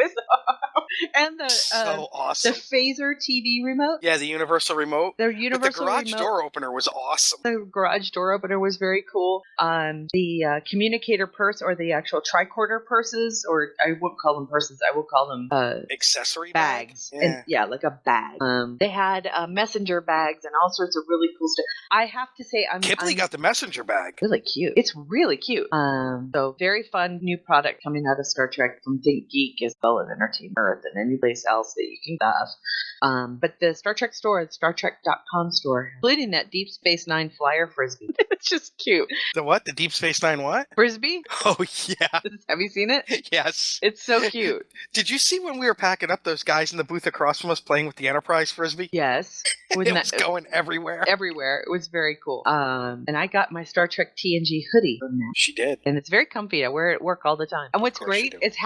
And the
so awesome.
The phaser TV remote.
Yeah, the universal remote.
The universal
but the garage
remote.
door opener was awesome.
The garage door opener was very cool. The communicator purse, or the actual tricorder purses, or I won't call them purses. I will call them
accessory
bags.
Yeah.
Like a bag. They had messenger bags and all sorts of really cool stuff. I have to say,
Kipley got the messenger bag.
Really cute. It's really cute. So very fun new product coming out of Star Trek from ThinkGeek as well as Entertainment Earth and any place else that you can stuff. But the Star Trek store, the StarTrek.com store, including that Deep Space Nine flyer frisbee. It's just cute.
The what? The Deep Space Nine what?
Frisbee?
Oh, yeah.
Have you seen it?
Yes.
It's so cute.
Did you see when we were packing up those guys in the booth across from us playing with the Enterprise Frisbee?
Yes.
It was going everywhere.
Everywhere. It was very cool. And I got my Star Trek TNG hoodie from that.
She did.
And it's very comfy. I wear it at work all the time. And what's great is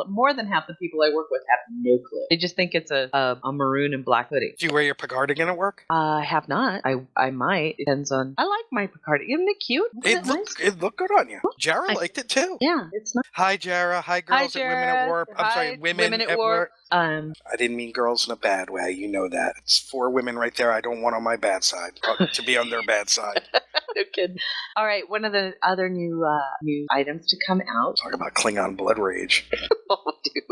more than half the people I work with have no clue. They just think it's a maroon and black hoodie.
Do you wear your Picardigan at work?
I have not. I might. Depends on. I like my Picardigan. Isn't it cute?
It looked good on you. Jara liked it too.
Yeah, it's nice.
Hi, Jara. Hi, girls at Women at Warp. I'm sorry, Women at Warp.
I
didn't mean girls in a bad way. You know that. It's 4 women right there I don't want on my bad side. To be on their bad side.
No kidding. All right, one of the other new items to come out.
Talk about Klingon blood rage.
Oh, dude.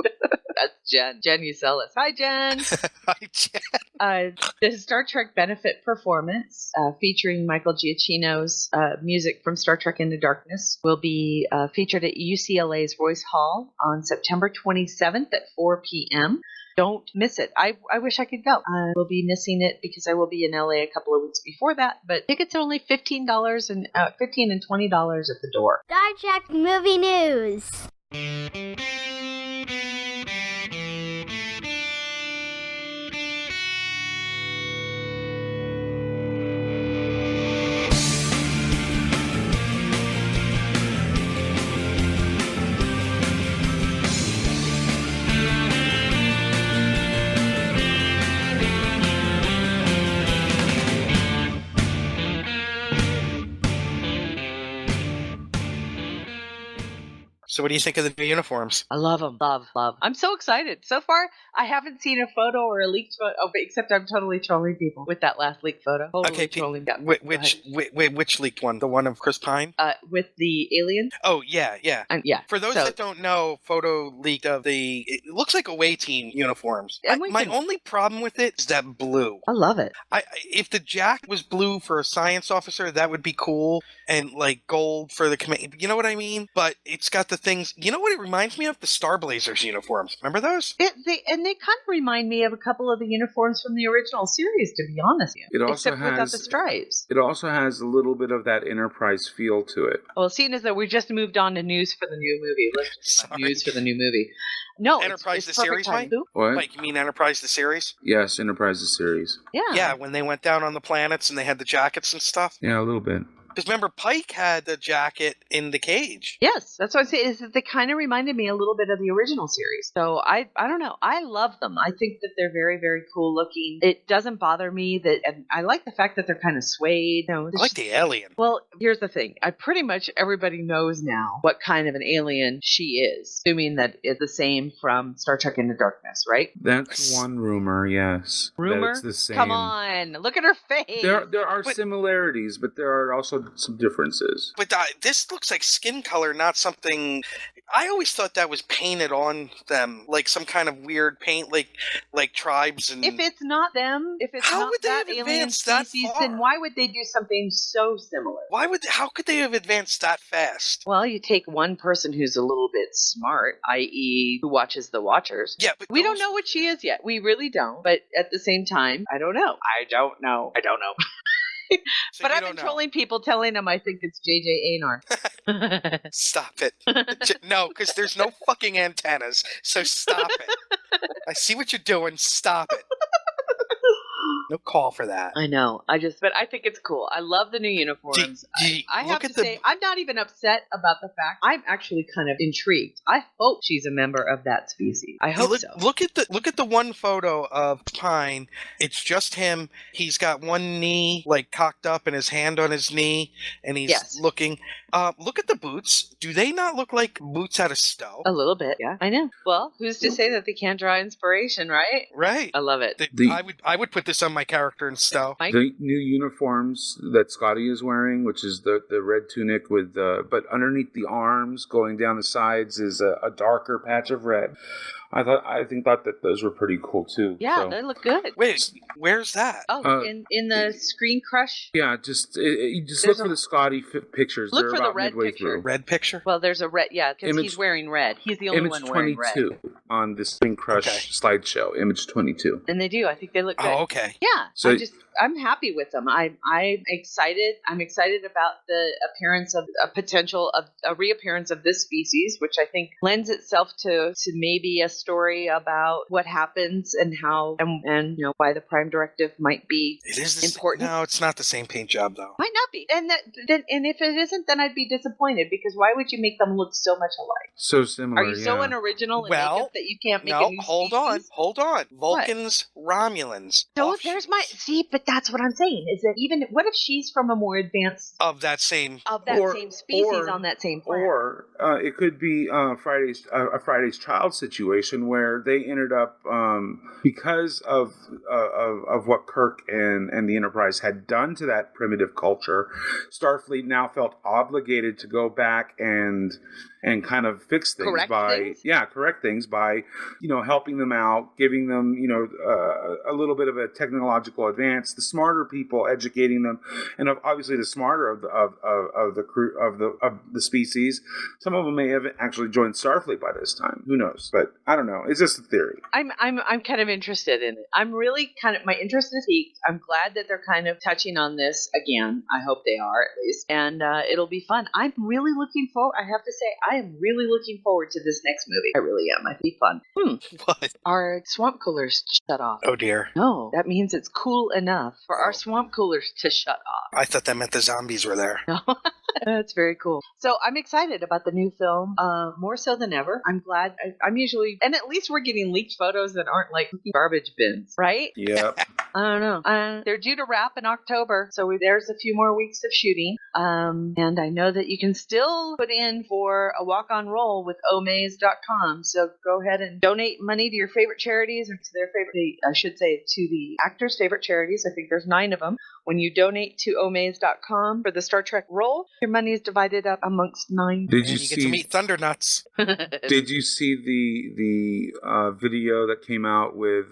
That's Jen. Jen Uselis. Hi, Jen.
Hi, Jen.
The Star Trek benefit performance featuring Michael Giacchino's music from Star Trek Into Darkness will be featured at UCLA's Royce Hall on September 27th at 4 p.m. Don't miss it. I wish I could go. I will be missing it because I will be in LA a couple of weeks before that. But tickets are only $15 and $15 and $20 at the door.
Star Trek movie news.
So what do you think of the new uniforms?
I love them. Love. I'm so excited. So far, I haven't seen a photo or a leaked photo, except I'm totally trolling people with that last leaked photo. Totally trolling. Yeah,
which leaked one? The one of Chris Pine?
With the alien?
Oh, yeah.
Yeah.
For those that don't know, photo leaked of it looks like away team uniforms. My only problem with it is that blue.
I love it.
If the jack was blue for a science officer, that would be cool. And like gold for the command. You know what I mean? But it's got the things. You know what it reminds me of? The Star Blazers uniforms. Remember those?
They kind of remind me of a couple of the uniforms from the original series, to be honest. Except without the stripes.
It also has a little bit of that Enterprise feel to it.
Well, seeing as though we just moved on to news for the new movie. Let's just news for the new movie. No,
Enterprise
it's
the series, Mike?
What?
Mike, you mean Enterprise the series?
Yes, Enterprise the series.
Yeah.
Yeah, when they went down on the planets and they had the jackets and stuff.
Yeah, a little bit.
Because remember, Pike had the jacket in the cage.
Yes, that's what I'm saying. Is that they kind of reminded me a little bit of the original series. So I don't know. I love them. I think that they're very, very cool looking. It doesn't bother me and I like the fact that they're kind of suede.
I like the alien.
Well, here's the thing. Pretty much everybody knows now what kind of an alien she is, assuming that it's the same from Star Trek Into Darkness, right?
That's one rumor. Yes.
Rumor?
That it's the same.
Come on, look at her face.
There are similarities, but there are also some differences.
But this looks like skin color, not something. I always thought that was painted on them, like some kind of weird paint, like tribes and.
If it's not them, if it's
how
not
would they
that
have
alien
advanced that
species,
far?
then why would they do something so similar?
How could they have advanced that fast?
Well, you take one person who's a little bit smart, i.e., who watches the Watchers.
Yeah, but
we don't know what she is yet. We really don't. But at the same time, I don't know. But I've been trolling people, telling them I think it's J.J. Ahnor.
Stop it. No, because there's no fucking antennas, so stop it. I see what you're doing. Stop it. No call for that.
I know. But I think it's cool. I love the new uniforms. I have to say, I'm not even upset about the fact. I'm actually kind of intrigued. I hope she's a member of that species. I hope so.
Look at the one photo of Pine. It's just him. He's got one knee like cocked up and his hand on his knee, and he's looking. Look at the boots. Do they not look like boots out of Stowe?
A little bit, yeah. I know. Well, who's to say that they can't draw inspiration, right?
Right.
I love it.
I would put this on my character in Stowe.
The new uniforms that Scotty is wearing, which is the red tunic with but underneath the arms going down the sides is a darker patch of red. I thought that those were pretty cool too.
Yeah,
so.
they look good.
Wait, where's that?
Oh, in the Screen Crush.
Yeah, you just look for the Scotty pictures.
Look
They're
for the
about
red
midway
picture.
Through.
Red picture.
Well, there's a red. Yeah, because he's wearing red. He's the only one wearing red.
Image 22 on the Screen Crush slideshow. Image 22.
And they do. I think they look good.
Oh, okay.
Yeah.
So
I'm happy with them. I'm excited. I'm excited about the appearance of a reappearance of this species, which I think lends itself to maybe a story about what happens and how and why the Prime Directive might be important.
No, it's not the same paint job though.
Might not be. And if it isn't, then I'd be disappointed because why would you make them look so much alike?
So similar.
Are you so unoriginal in makeup that you can't make a new
hold on. Vulcans, Romulans.
So there's but that's what I'm saying. Is that what if she's from a more advanced
of that same
species on that same planet?
Or it could be a Friday's Child situation where they ended up because of what Kirk and the Enterprise had done to that primitive culture. Starfleet now felt obligated to go back and kind of fix things correct things by helping them out, giving them a little bit of a technological advance. The smarter people educating them, and obviously the smarter of the crew of the species. Some of them may have actually joined Starfleet by this time. Who knows? But I don't know. It's just a theory.
I'm kind of interested in it. I'm really my interest is peaked. I'm glad that they're kind of touching on this again. I hope they are at least, and it'll be fun. I'm really looking forward. I have to say, I am really looking forward to this next movie. I really am. I think fun.
What?
Our swamp coolers shut off.
Oh dear.
No, that means it's cool enough for our swamp coolers to shut off.
I thought that meant the zombies were there.
No. That's very cool. So I'm excited about the new film, more so than ever. I'm glad. I'm usually, and at least we're getting leaked photos that aren't like garbage bins, right?
Yep.
I don't know. They're due to wrap in October, so there's a few more weeks of shooting. And I know that you can still put in for a walk-on roll with omaze.com. So go ahead and donate money to your favorite charities, or to their favorite, I should say, to the actors' favorite charities. I think there's 9 of them. When you donate to omaze.com for the Star Trek roll, your money is divided up amongst 9.
Did you
You get to meet Thundernuts.
Did you see the video that came out with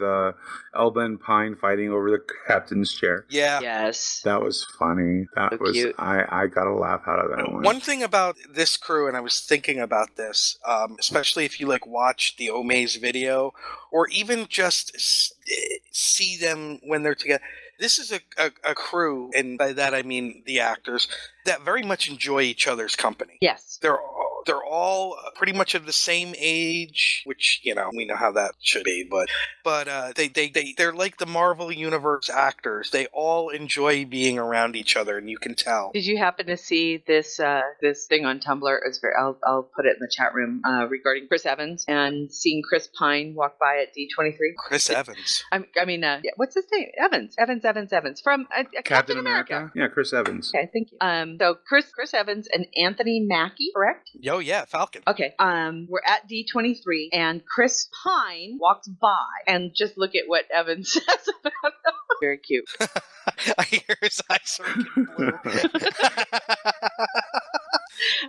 Elba and Pine fighting over the captain's chair?
Yeah.
Yes.
That was funny. That
So
was
cute.
I got a laugh out of that one.
One thing about this crew, and I was thinking about this, especially if you like watch the Omaze video, or even just see them when they're together. This is a crew, and by that I mean the actors, that very much enjoy each other's company.
Yes.
They're all pretty much of the same age, which, you know, we know how that should be, but they're like the Marvel Universe actors. They all enjoy being around each other, and you can tell.
Did you happen to see this this thing on Tumblr? I'll put it in the chat room regarding Chris Evans and seeing Chris Pine walk by at D23.
Chris Evans.
What's his name? Evans from Captain America.
Yeah, Chris Evans.
Okay, thank you. So Chris Evans and Anthony Mackie, correct?
Oh yeah, Falcon.
Okay. We're at D23, and Chris Pine walks by, and just look at what Evans says about him. Very cute.
I hear his eyes are wicked blue.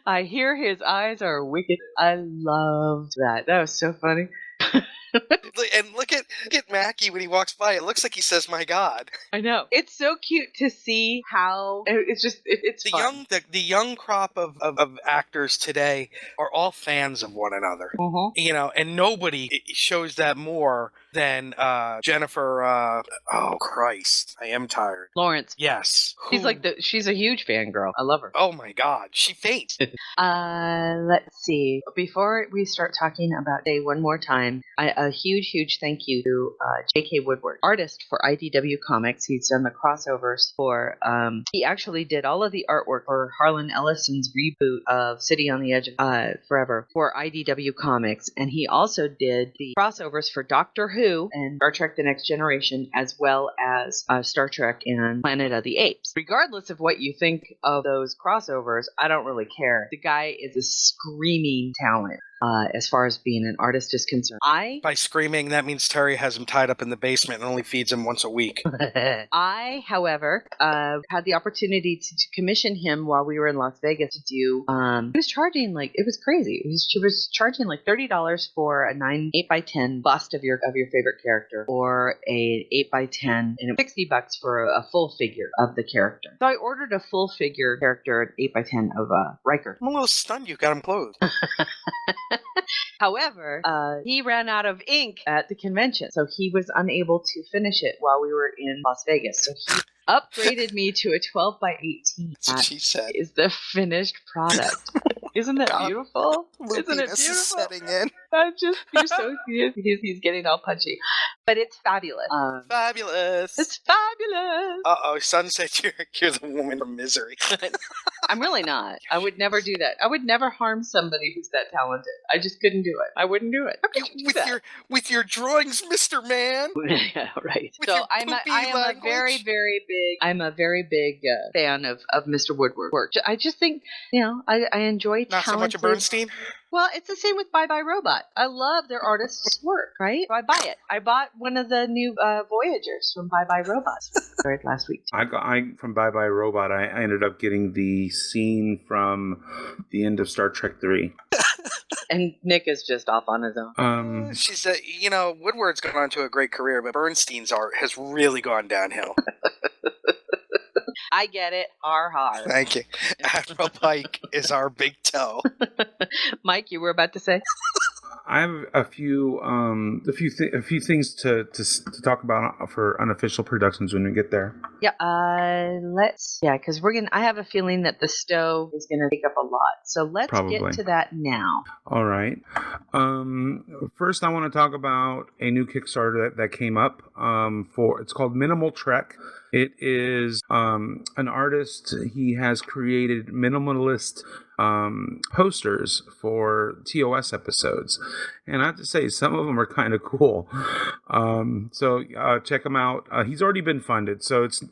I hear his eyes are wicked. I loved that. That was so funny.
And look at Mackie when he walks by. It looks like he says, "My God."
I know. It's so cute to see how it's fun.
The young crop of actors today are all fans of one another. You know, and nobody shows that more than Jennifer. Oh Christ, I am tired.
Lawrence.
Yes,
She's a huge fangirl. I love her.
Oh my God, she faints.
Let's see. Before we start talking about Day one more time, a huge thank you to J.K. Woodward, artist for IDW Comics. He's done the crossovers for. He actually did all of the artwork for Harlan Ellison's reboot of City on the Edge of Forever for IDW Comics, and he also did the crossovers for Doctor Who and Star Trek: The Next Generation, as well as Star Trek and Planet of the Apes. Regardless of what you think of those crossovers, I don't really care. The guy is a screaming talent. As far as being an artist is concerned.
By screaming, that means Terry has him tied up in the basement and only feeds him once a week.
I, however, had the opportunity to commission him while we were in Las Vegas to do, he was charging it was crazy. She was charging like $30 for a 8x10 bust of your favorite character, or a 8x10, and $60 for a full figure of the character. So I ordered a full figure character, 8x10 of Riker.
I'm a little stunned you got him clothed.
However, he ran out of ink at the convention, so he was unable to finish it while we were in Las Vegas. So he upgraded me to a 12x18.
That's what she said.
Is the finished product. Isn't that beautiful? Isn't it beautiful?
Setting in.
You're so cute. He's getting all punchy. But it's fabulous.
Fabulous.
It's fabulous.
Uh-oh, Son said you're the woman from Misery.
I'm really not. I would never do that. I would never harm somebody who's that talented. I just couldn't do it. I wouldn't do it. How could you do that?
With your drawings, Mr. Man.
Yeah, right. So I am a very, very big fan of Mr. Woodward's work. I just think, I enjoy
not so much of Bernstein.
Well, it's the same with Bye Bye Robot. I love their artists' work, right? So I buy it. I bought one of the new Voyagers from Bye Bye Robot last week.
From Bye Bye Robot, I ended up getting the scene from the end of Star Trek 3.
And Nick is just off on his own.
She's Woodward's gone on to a great career, but Bernstein's art has really gone downhill.
I get it. Har.
Thank you. Admiral Pike is our big toe.
Mike, you were about to say?
I have a few things to talk about for unofficial productions when we get there.
Yeah. Because I have a feeling that the stove is going to take up a lot. So let's get to that now.
All right. First, I want to talk about a new Kickstarter that came up. It's called Minimal Trek. It is an artist. He has created minimalist posters for TOS episodes, and I have to say some of them are kind of cool. So check him out. He's already been funded, so it's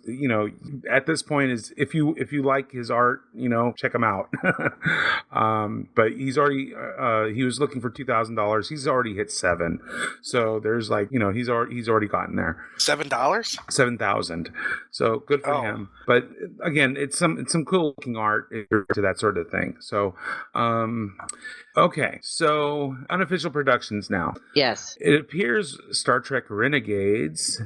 at this point is if you like his art, check him out. But he's already he was looking for $2,000. He's already hit $7,000. So there's he's already gotten there.
$7?
$7,000. So good for him. But again, it's some cool looking art to that sort of thing. So, okay. So unofficial productions now.
Yes.
It appears Star Trek Renegades.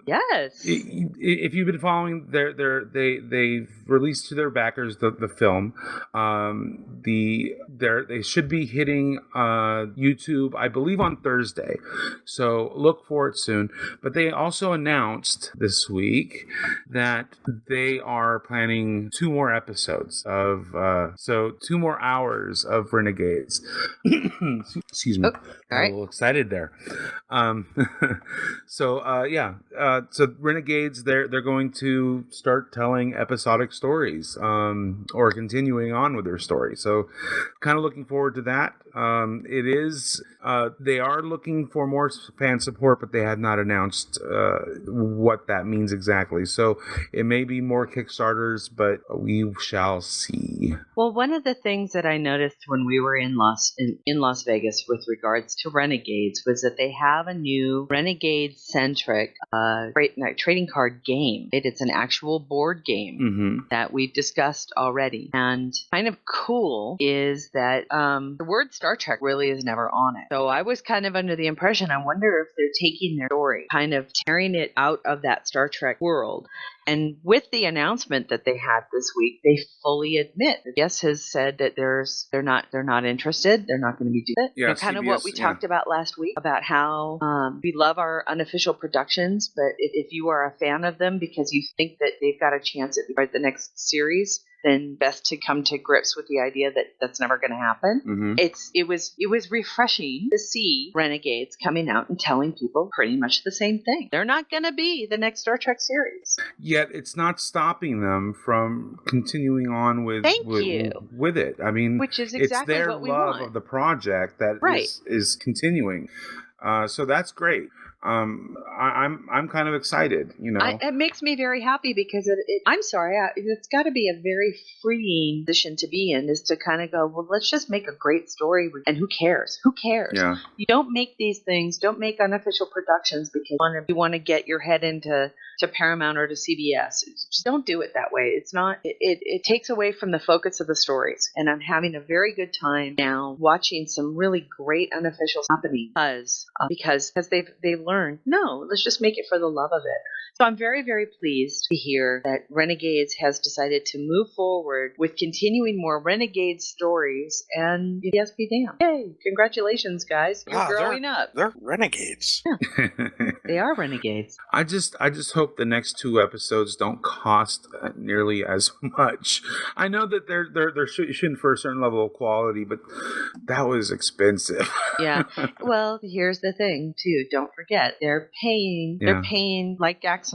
Yes.
If you've been following they've released to their backers the film. They should be hitting YouTube, I believe, on Thursday. So look for it soon. But they also announced this week that they are planning 2 more episodes of 2 more hours of Renegades. Excuse me.
Oh, all right.
A little excited there. So Renegades, they're going to start telling episodic stories, or continuing on with their story. So kind of looking forward to that. It is they are looking for more fan support, but they have not announced what that means exactly. So it may be more Kickstarters, but we shall see.
Well, one of the things that I noticed when we were in Las Vegas with regards to Renegades was that they have a new Renegade-centric trading card game. It's an actual board game that we've discussed already. And kind of cool is that the word Star Trek really is never on it. So I was kind of under the impression, I wonder if they're taking their story, kind of tearing it out of that Star Trek world. And with the announcement that they had this week, they fully admit that Yes has said that they're not interested. They're not going to be doing it.
Yeah,
kind
CBS,
of what we talked about last week about how we love our unofficial productions, but if you are a fan of them because you think that they've got a chance at the next series, then best to come to grips with the idea that that's never going to happen. It was refreshing to see Renegades coming out and telling people pretty much the same thing. They're not going to be the next Star Trek series.
Yet it's not stopping them from continuing on with it. I mean,
which is exactly
it's their
what we
love
want.
of the project that is continuing. So that's great. I'm kind of excited,
It makes me very happy because I'm sorry, it's got to be a very freeing position to be in, is to kind of go, well, let's just make a great story, and who cares? Who cares?
Yeah.
You don't make these things, don't make unofficial productions because you want to get your head into Paramount or to CBS. Just don't do it that way. It's not. It takes away from the focus of the stories, and I'm having a very good time now watching some really great unofficials happening because they've learned, no, let's just make it for the love of it. So I'm very, very pleased to hear that Renegades has decided to move forward with continuing more Renegade stories, and yes, be damned. Yay! Congratulations, guys. You're growing up.
They're renegades.
Yeah. They are renegades.
I just hope the next 2 episodes don't cost nearly as much. I know that they're shooting for a certain level of quality, but that was expensive.
Yeah. Well, here's the thing too. Don't forget, they're paying like Gaxanar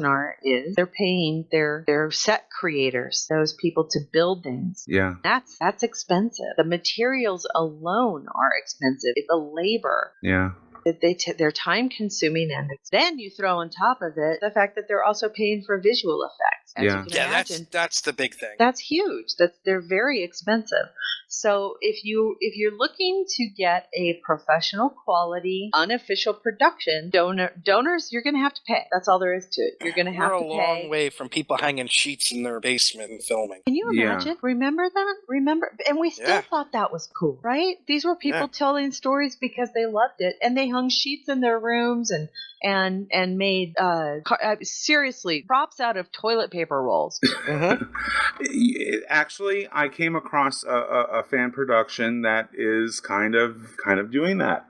is. They're paying their set creators, those people, to build things.
Yeah.
That's expensive. The materials alone are expensive. The labor.
Yeah.
They're time consuming, and then you throw on top of it the fact that they're also paying for visual effects. As you can imagine,
that's the big thing.
That's huge. They're very expensive. So if you're looking to get a professional quality unofficial production, donors, you're going to have to pay. That's all there is to it. You're going to have to pay.
We're a long way from people hanging sheets in their basement and filming.
Can you imagine? Yeah. Remember that? And we still thought that was cool, right? These were people telling stories because they loved it, and they hung sheets in their rooms and made seriously props out of toilet paper rolls.
Actually, I came across a fan production that is kind of doing that.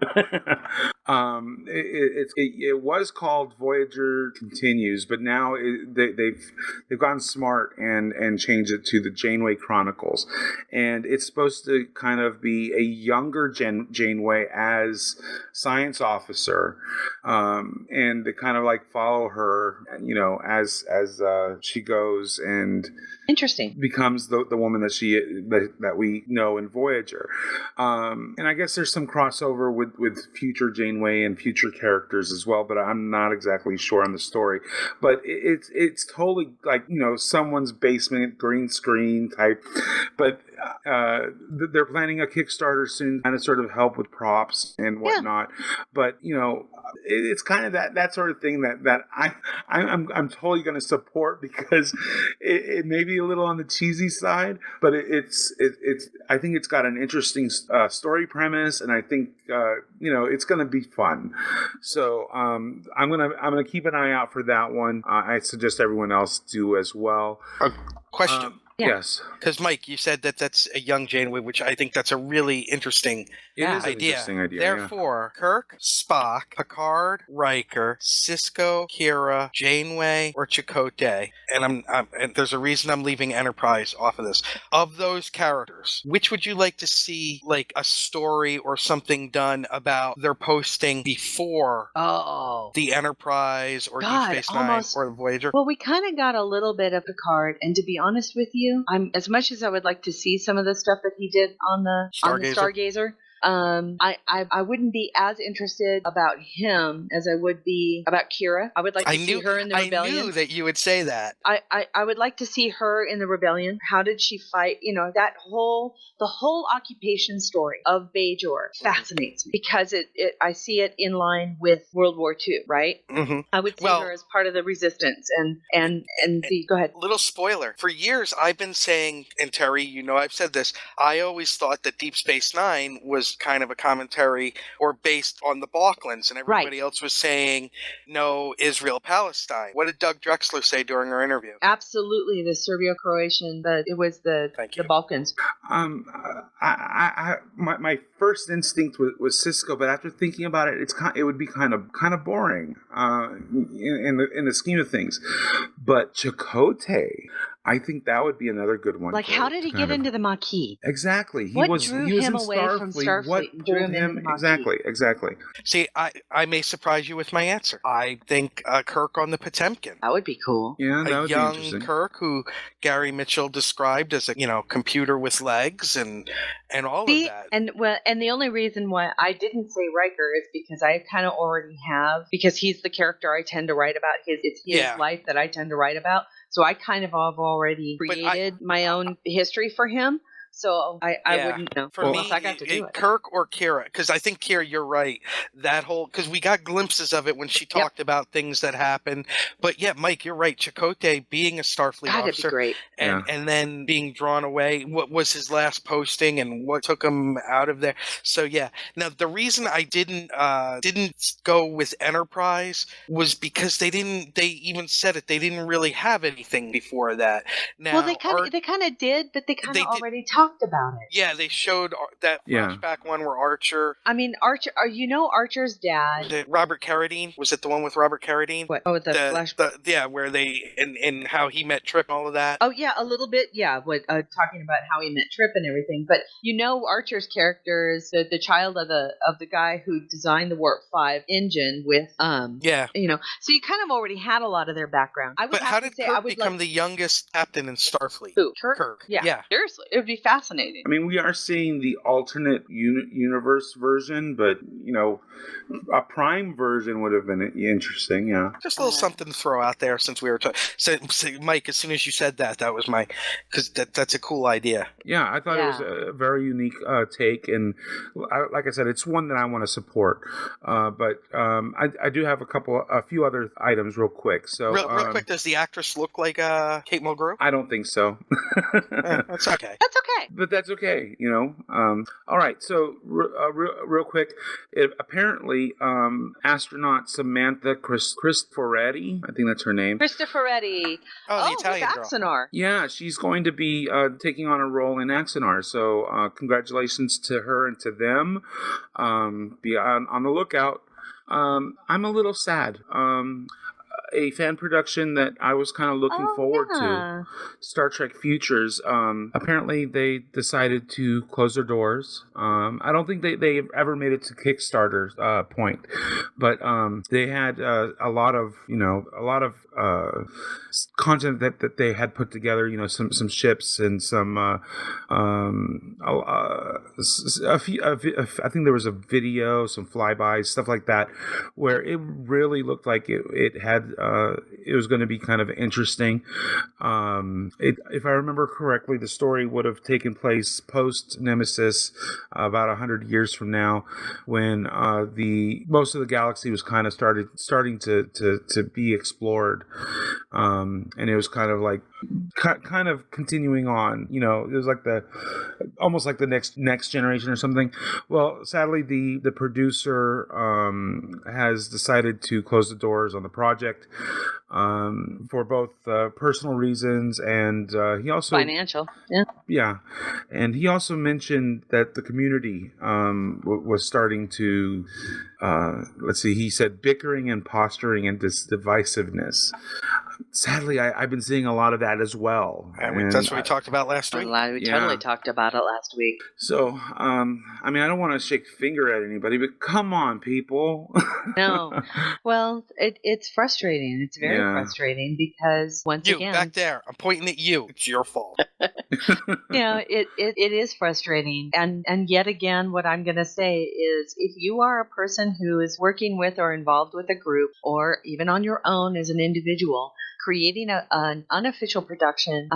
It was called Voyager Continues, but now they've gotten smart and changed it to the Janeway Chronicles, and it's supposed to kind of be a younger Janeway as science officer, and to kind of like follow her, as she goes and
interesting
becomes the woman that we know in Voyager. And I guess there's some crossover with future Janeway and future characters as well, but I'm not exactly sure on the story. But it's totally like, someone's basement green screen type. But they're planning a Kickstarter soon, kind of sort of help with props and whatnot. Yeah. But it's kind of that sort of thing that I'm totally going to support, because it may be a little on the cheesy side, but it's I think it's got an interesting story premise, and I think it's going to be fun. So I'm gonna keep an eye out for that one. I suggest everyone else do as well.
Question.
Yes.
Because, Mike, you said that's a young Janeway, which I think that's a really interesting idea.
An interesting idea.
Therefore, Kirk, Spock, Picard, Riker, Sisko, Kira, Janeway, or Chakotay. And and there's a reason I'm leaving Enterprise off of this. Of those characters, which would you like to see, like, a story or something done about their posting before the Enterprise or Deep Space Nine or the Voyager?
Well, we kind of got a little bit of Picard, and to be honest with you, I'm as much as I would like to see some of the stuff that he did on the Stargazer. I wouldn't be as interested about him as I would be about Kira. I would like to see her in the Rebellion.
I knew that you would say that.
I would like to see her in the Rebellion. How did she fight? The whole occupation story of Bajor fascinates me, because I see it in line with World War II, right?
Mm-hmm.
I would see her as part of the resistance, and go ahead.
Little spoiler. For years, I've been saying, and Terry, I've said this, I always thought that Deep Space Nine was kind of a commentary or based on the Balkans, and everybody else was saying, no, Israel-Palestine. What did Doug Drexler say during our interview?
Absolutely, the Serbio-Croatian, it was the Balkans.
My first instinct was Sisko, but after thinking about it, it would be kind of boring in the scheme of things. But Chakotay, I think that would be another good one.
Like, how did he get into the Maquis?
Exactly.
What drew him away from Starfleet and drew him into the Maquis?
Exactly.
See, I may surprise you with my answer. I think Kirk on the Potemkin.
That would be cool.
Yeah, that would be interesting.
A young Kirk who Gary Mitchell described as a computer with legs and all of that.
And the only reason why I didn't say Riker is because I kind of already have, because he's the character I tend to write about. It's his life that I tend to write about. So I kind of have already created my own history for him. So I wouldn't know.
For me,
I got to do it.
Kirk or Kira, because I think Kira, you're right. That whole, because we got glimpses of it when she talked about things that happened. But yeah, Mike, you're right. Chakotay being a Starfleet officer,
be great.
And then being drawn away. What was his last posting and what took him out of there? So yeah. Now the reason I didn't go with Enterprise was because they even said it. They didn't really have anything before that. Now,
well, they kind of did, but they kind of already talked about it.
Yeah, they showed that flashback one where Archer.
I mean, Archer. Archer's dad.
Robert Carradine, was it the one with Robert Carradine?
What? Oh, the flashback.
Where they and how he met Trip and all of that.
Oh yeah, a little bit. Yeah, talking about how he met Trip and everything. But Archer's character is the child of the guy who designed the Warp 5 engine with So you kind of already had a lot of their background.
But how did Kirk become the youngest captain in Starfleet?
Who? Kirk? Yeah. Seriously, it would be fascinating.
I mean, we are seeing the alternate universe version, but a Prime version would have been interesting. Yeah,
just a little something to throw out there since we were talking. So, Mike, as soon as you said that was because that's a cool idea.
Yeah, I thought it was a very unique take, and like I said, it's one that I want to support. But I do have a few other items real quick. So
real quick, does the actress look like Kate Mulgrew?
I don't think so.
That's okay.
That's okay.
But that's okay, all right, so real quick, apparently astronaut Samantha Cristoforetti, I think that's her name.
Cristoforetti.
Oh, the Italian girl.
Axanar.
Yeah, she's going to be taking on a role in Axanar, so congratulations to her and to them. Be on the lookout. I'm a little sad. A fan production that I was kind of looking forward to, Star Trek Futures. Apparently, they decided to close their doors. I don't think they ever made it to Kickstarter's point, but they had a lot of content that they had put together. Some ships and some a few. I think there was a video, some flybys, stuff like that, where it really looked like it had. It was going to be kind of interesting. If I remember correctly, the story would have taken place post Nemesis, about 100 years from now, when most of the galaxy was kind of starting to be explored, and it was kind of like kind of continuing on. It was like almost like the next generation or something. Well, sadly, the producer has decided to close the doors on the project for both personal reasons and he also
financial.
Yeah, and he also mentioned that the community was starting to he said bickering and posturing and divisiveness. Sadly, I've been seeing a lot of that as well.
And that's what we talked about last week.
We totally talked about it last week.
So, I don't want to shake a finger at anybody, but come on, people.
No. Well, it's frustrating. It's very frustrating because once again...
back there. I'm pointing at you. It's your fault.
It is frustrating. And yet again, what I'm going to say is if you are a person who is working with or involved with a group or even on your own as an individual, creating an unofficial production,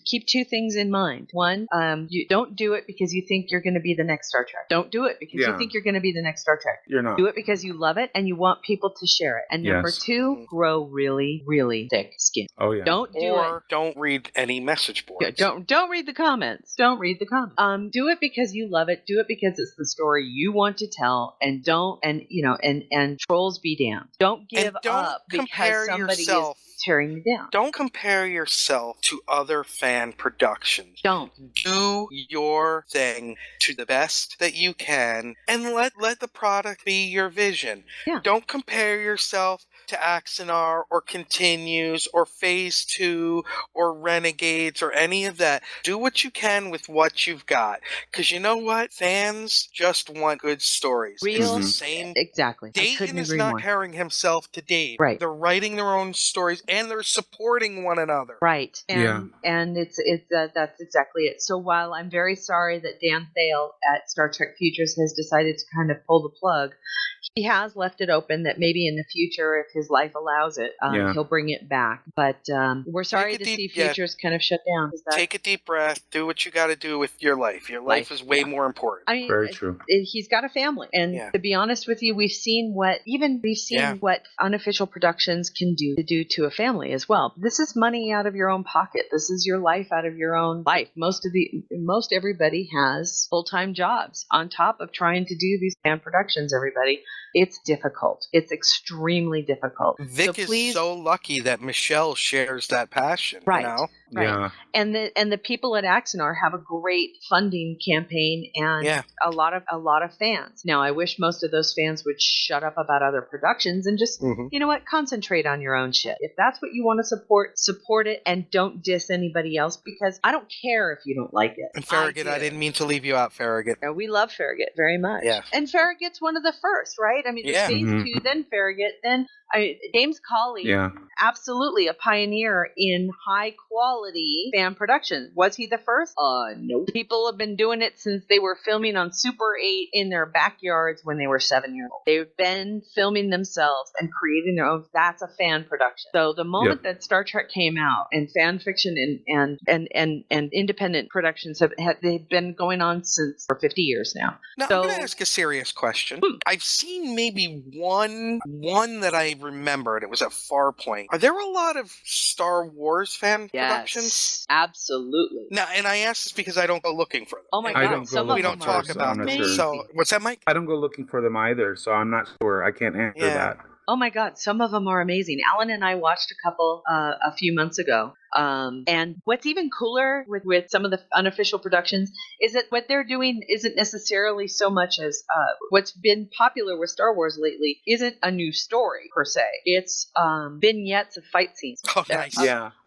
keep two things in mind. One, you don't do it because you think you're going to be the next Star Trek. Don't do it because you think you're going to be the next Star Trek.
You're not.
Do it because you love it and you want people to share it. And number two, grow really, really thick skin.
Oh yeah.
Don't read any message boards.
Yeah, don't read the comments. Don't read the comments. Do it because you love it. Do it because it's the story you want to tell. And and trolls be damned. Don't give up because somebody is tearing you down.
Don't compare yourself to other fan productions.
Don't.
Do your thing to the best that you can and let the product be your vision.
Yeah.
Don't compare yourself to Axanar or Continues or Phase 2 or Renegades or any of that. Do what you can with what you've got. Because you know what? Fans just want good stories.
Real.
It's the same.
Exactly.
Dayton is not comparing himself to Dave.
Right.
They're writing their own stories and they're supporting one another.
Right. And it's that's exactly it. So while I'm very sorry that Dan Thale at Star Trek Futures has decided to kind of pull the plug, he has left it open that maybe in the future, if his life allows it, he'll bring it back. But we're sorry to see Futures kind of shut down.
Take a deep breath. Do what you got to do with your life. Your life is way more important.
I mean,
very true.
He's got a family, and to be honest with you, we've seen what unofficial productions can do to a family as well. This is money out of your own pocket. This is your life out of your own life. Most everybody has full-time jobs on top of trying to do these fan productions. Everybody. It's difficult. It's extremely difficult.
Vic is so lucky that Michelle shares that passion.
Right.
You know?
Right.
Yeah.
And the people at Axanar have a great funding campaign and a lot of fans. Now I wish most of those fans would shut up about other productions and just concentrate on your own shit. If that's what you want to support it and don't diss anybody else because I don't care if you don't like it.
And Farragut, I didn't mean to leave you out, Farragut.
We love Farragut very much.
Yeah.
And Farragut's one of the first, right? I mean, Phase 2, then Farragut, then James Cawley, absolutely a pioneer in high quality fan production. Was he the first? No. People have been doing it since they were filming on Super 8 in their backyards when they were 7 years old. They've been filming themselves and creating their own. That's a fan production. So the moment that Star Trek came out and fan fiction and independent productions they've been going on for 50 years now.
Now I'm going to ask a serious question. I've seen maybe one that I remembered. It was at Farpoint. Are there a lot of Star Wars fan productions?
Absolutely.
Now, and I ask this because I don't go looking for them.
Oh my God!
We don't talk about them.
Sure.
So, what's that, Mike?
I don't go looking for them either, so I'm not sure. I can't answer that.
Oh my God, some of them are amazing. Alan and I watched a couple a few months ago. And what's even cooler with some of the unofficial productions is that what they're doing isn't necessarily so much as what's been popular with Star Wars lately isn't a new story per se. It's vignettes of fight scenes.
Oh, nice.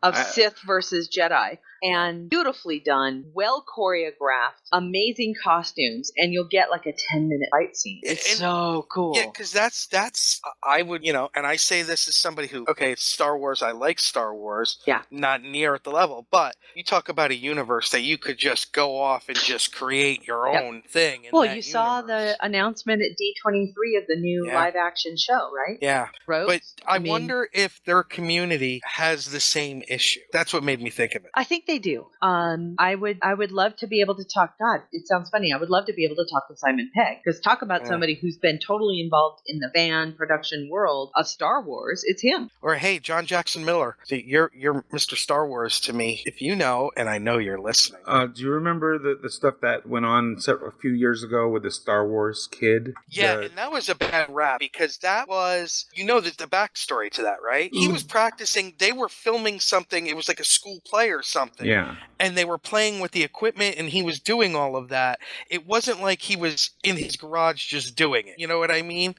Of Sith versus Jedi. And beautifully done, well choreographed, amazing costumes, and you'll get like a 10-minute fight scene. It's so cool.
Yeah, because that's I would, and I say this as somebody who, okay, it's Star Wars, I like Star Wars.
Yeah.
Not near at the level, but you talk about a universe that you could just go off and just create your own thing.
Well, you saw the announcement at D23 of the new live-action show, right?
Yeah.
Rose?
But I wonder if their community has the same issue. That's what made me think of it.
I think they do. I would love to be able to talk. God, it sounds funny. I would love to be able to talk to Simon Pegg, because talk about somebody who's been totally involved in the fan production world of Star Wars. It's him.
Or hey, John Jackson Miller, see, you're Mr. Star Wars to me. If you know, and I know you're listening.
Do you remember the stuff that went on a few years ago with the Star Wars kid?
Yeah, and that was a bad rap because that was, the backstory to that, right? He was practicing. They were filming something. It was like a school play or something.
Yeah.
And they were playing with the equipment and he was doing all of that. It wasn't like he was in his garage just doing it. You know what I mean?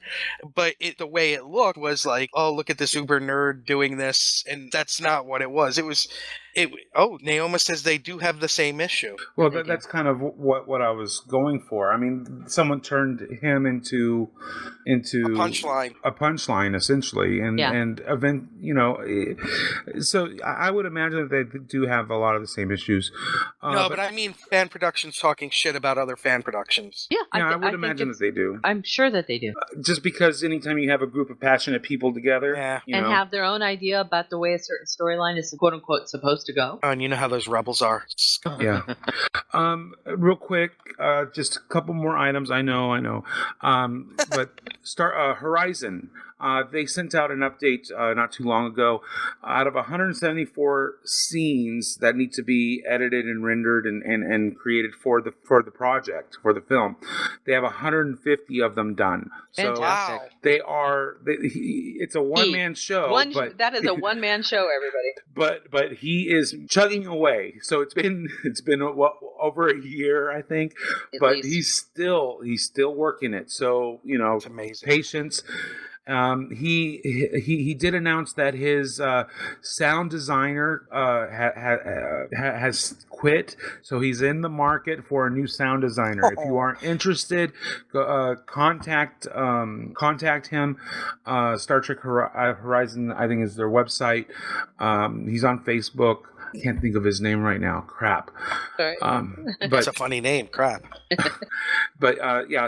But the way it looked was like, oh, look at this uber nerd doing this. And that's not what it was. It was... Naoma says they do have the same issue.
Well, that's kind of what I was going for. I mean, someone turned him into
a punchline,
essentially, and event. So I would imagine that they do have a lot of the same issues.
But I mean, fan productions talking shit about other fan productions.
Yeah,
I would imagine that they do.
I'm sure that they do.
Just because anytime you have a group of passionate people together,
and have their own idea about the way a certain storyline is quote unquote supposed to go.
Oh, and you know how those rebels are.
Yeah. Real quick, just a couple more items. I know. But Horizon. They sent out an update not too long ago. Out of 174 scenes that need to be edited and rendered and created for the project, for the film, they have 150 of them done.
Fantastic.
So they are. It's a one-man show.
That is a one-man show, everybody.
But he is chugging away. So it's been over a year, I think. But he's still working it. So
it's amazing.
Patience. He did announce that his sound designer has quit, so he's in the market for a new sound designer. If you are interested, contact him. Star Trek Horizon, I think, is their website. He's on Facebook. Can't think of his name right now. Crap.
Sorry.
But
it's a funny name. Crap.
But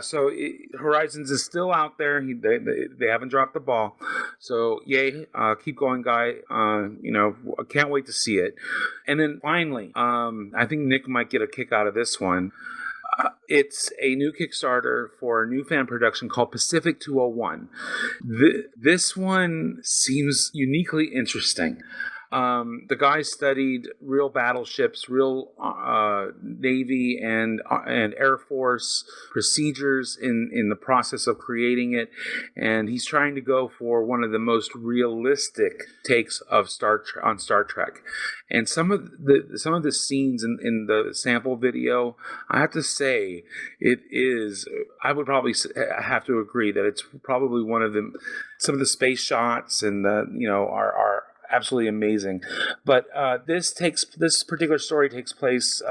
so Horizons is still out there. They haven't dropped the ball. So yay, keep going, guy. I can't wait to see it. And then finally, I think Nick might get a kick out of this one. It's a new Kickstarter for a new fan production called Pacific 201. This one seems uniquely interesting. The guy studied real battleships, real Navy and Air Force procedures in the process of creating it, and he's trying to go for one of the most realistic takes of Star Trek. And some of the scenes in the sample video, I have to say, it is. I would probably have to agree that it's probably one of some of the space shots and are absolutely amazing. But this particular story takes place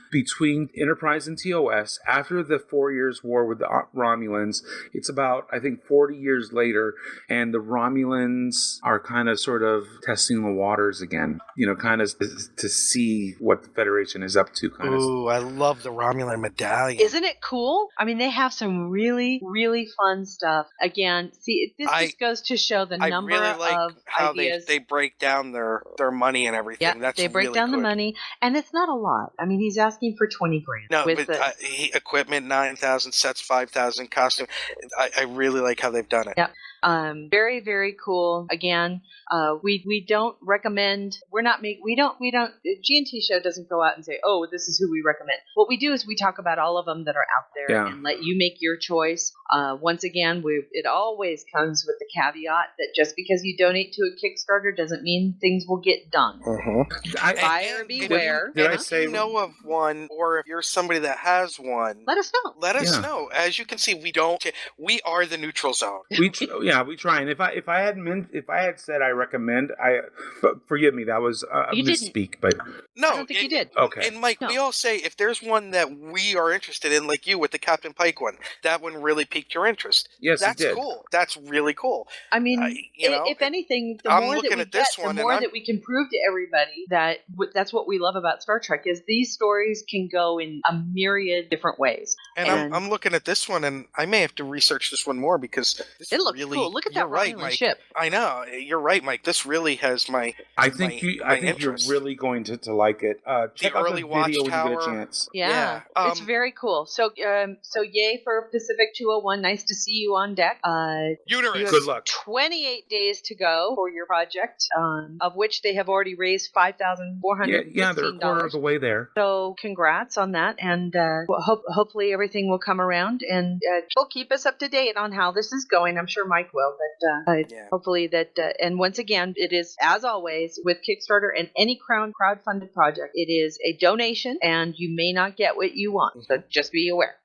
between Enterprise and TOS after the 4 years war with the Romulans. It's about, I think, 40 years later, and the Romulans are kind of sort of testing the waters again, kind of to see what the Federation is up to.
Ooh, I love the Romulan medallion.
Isn't it cool? I mean, they have some really, really fun stuff. Again, see, this just goes to show the number of
how
ideas.
they break down their money and everything.
Yeah, they break down the money, and it's not a lot. I mean, he's asking for $20,000.
No, but equipment 9,000, sets 5,000, costume. I really like how they've done it.
Yeah, Very, very cool. Again, we don't recommend. The G&T show doesn't go out and say, oh, this is who we recommend. What we do is we talk about all of them that are out there and let you make your choice. Once again, it always comes with the caveat that just because you donate to a Kickstarter doesn't mean things will get done. Buyer beware.
If you know of one, or if you're somebody that has one,
let us know.
Let us know. As you can see, we are the neutral zone.
We try. And if I had said I recommend, forgive me, that was a misspeak. But
no,
I don't think you did.
Okay.
And Mike, we all say if there's one that we are interested in, like you with the Captain Pike one, that one really piqued your interest.
Yes,
that's
it did.
Cool. That's really cool.
I mean, if anything, the more that we get, the more that we can prove to everybody that that's what we love about Star Trek is these stories can go in a myriad different ways.
And I'm looking at this one, and I may have to research this one more because
it looks really cool. Look at that Romulan ship.
I know. You're right, Mike. This really has my.
I think you're really going to like it. Check out
early
the
watch
video
tower.
when you get a chance.
Yeah. It's very cool. So yay for Pacific 201. Nice to see you on deck.
Uterus.
Good luck.
28 days to go for your project, of which they have already raised $5,415.
Yeah, they're a quarter of the way there.
So congrats on that, and hopefully everything will come around, and will keep us up to date on how this is going. I'm sure Mike will, but hopefully that. And once again, it is as always with Kickstarter and any crowdfunded project, it is a donation, and you may not get what you want. So just be aware.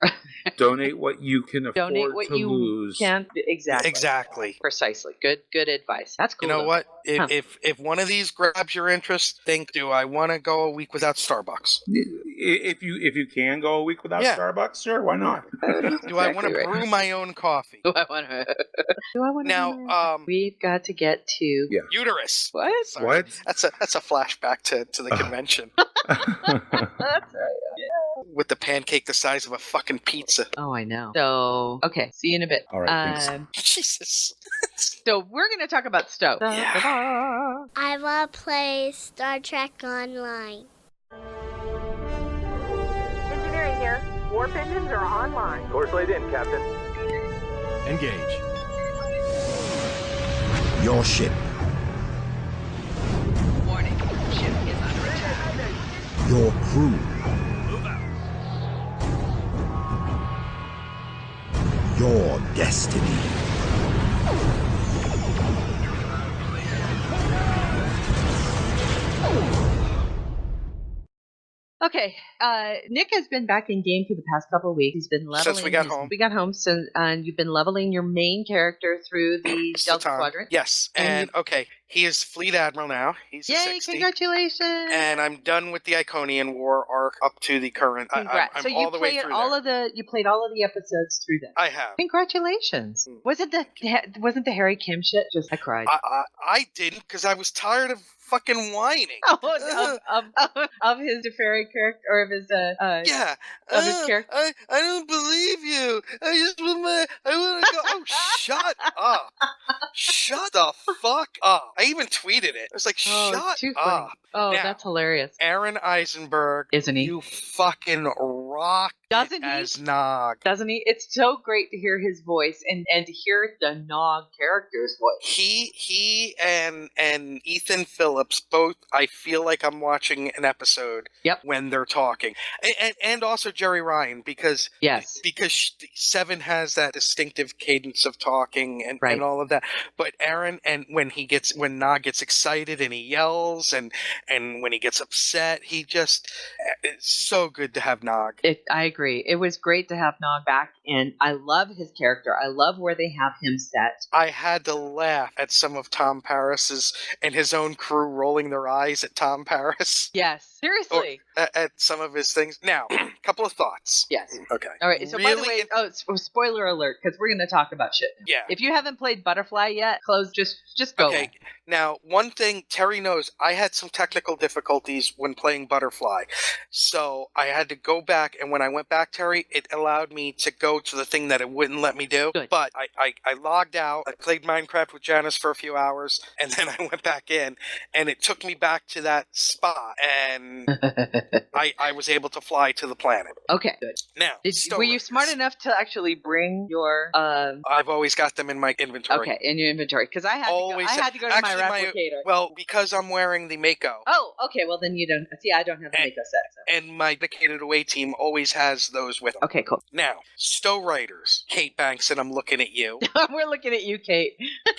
Donate what you can afford
Donate what
to
you
lose.
Can exactly. Precisely. Good advice. That's cool.
You know what? If one of these grabs your interest, think: do I want to go a week without Starbucks?
If you can go a week without Starbucks, sure, why not?
Do I want to brew my own coffee?
Do I want to?
Now,
we've got to get to
uterus.
What?
Sorry.
What?
That's a flashback to the convention.
That's right.
With the pancake the size of a fucking pizza.
Oh, I know. So, okay, see you in a bit.
All right, thanks.
Jesus.
So we're going to talk about Stowe.
I want to play Star Trek Online.
Engineering here. Warp engines are online.
Course laid in, Captain.
Engage.
Your ship.
Warning. Ship is under attack.
Your crew.
Move out.
Your destiny.
Okay, Nick has been back in game for the past couple of weeks. He's been leveling.
Since we got home.
We got home, and you've been leveling your main character through the Delta Quadrant.
Yes, and okay, he is Fleet Admiral now. He's a 60.
Congratulations!
And I'm done with the Iconian War arc up to the current.
Congrats!
I'm
so
all
you
the way
played
through
all
there.
of the. You played all of the episodes through that.
I have.
Congratulations! Wasn't the Harry Kim shit? I cried.
I didn't because I was tired of fucking whining.
Of his Deferi character, or of his of his character.
I don't believe you. I want to go. Oh, shut up! Shut the fuck up! I even tweeted it. I was like, shut up!
Oh,
now,
that's hilarious.
Aaron Eisenberg,
isn't he?
You fucking rock.
Doesn't he?
As Nog.
Doesn't he? It's so great to hear his voice and to hear the Nog character's voice.
He and Ethan Phillips both. I feel like I'm watching an episode.
Yep.
When they're talking, and also Jerry Ryan because Seven has that distinctive cadence of talking and all of that. But Aaron and when Nog gets excited and he yells and when he gets upset, it's so good to have Nog.
I agree. It was great to have Nog back, and I love his character. I love where they have him set.
I had to laugh at some of Tom Paris's and his own crew rolling their eyes at Tom Paris.
Yes, seriously.
At some of his things. Now, a couple of thoughts.
Yes.
Okay.
All right. So, by the way, spoiler alert, because we're going to talk about shit now.
Yeah.
If you haven't played Butterfly yet, just go.
Okay. Now, one thing Terry knows, I had some technical difficulties when playing Butterfly, so I had to go back. And when I went back, Terry, it allowed me to go to the thing that it wouldn't let me do.
Good.
But I logged out. I played Minecraft with Janice for a few hours, and then I went back in, and it took me back to that spot, and I was able to fly to the planet. planet.
Okay, good.
Now,
Were you smart enough to actually bring your?
I've always got them in my inventory.
Okay, in your inventory, because I had to go to my replicator.
Well, because I'm wearing the Mako.
Oh, okay. Well, then you don't. See, I don't have the Mako set. So.
And my dedicated away team always has those with them.
Okay, cool.
Now, Stowe Writers, Kate Banks, and I'm looking at you.
We're looking at you, Kate.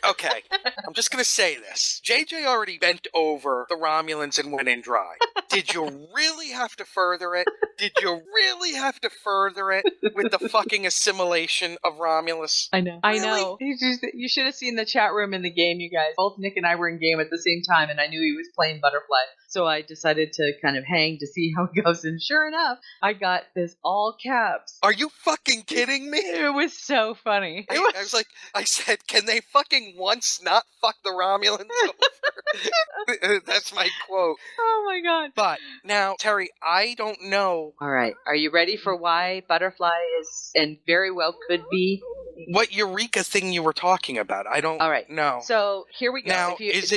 Okay, I'm just gonna say this. JJ already bent over the Romulans and went in dry. Did you really have to further it? Did you really have to further it with the fucking assimilation of Romulus?
I know.
Really?
I know. You should have seen the chat room in the game, you guys. Both Nick and I were in game at the same time, and I knew he was playing Butterfly. So I decided to kind of hang to see how it goes. And sure enough, I got this all caps.
Are you fucking kidding me?
It was so funny.
I was like, I said, can they fucking once not fuck the Romulans over? That's my quote.
Oh my god.
But now, Terry, I don't know.
All right. Are you ready for why Butterfly is, and very well could be,
what Eureka thing you were talking about? I don't.
All right.
know.
So here we go.
Now,
Spoilers,
is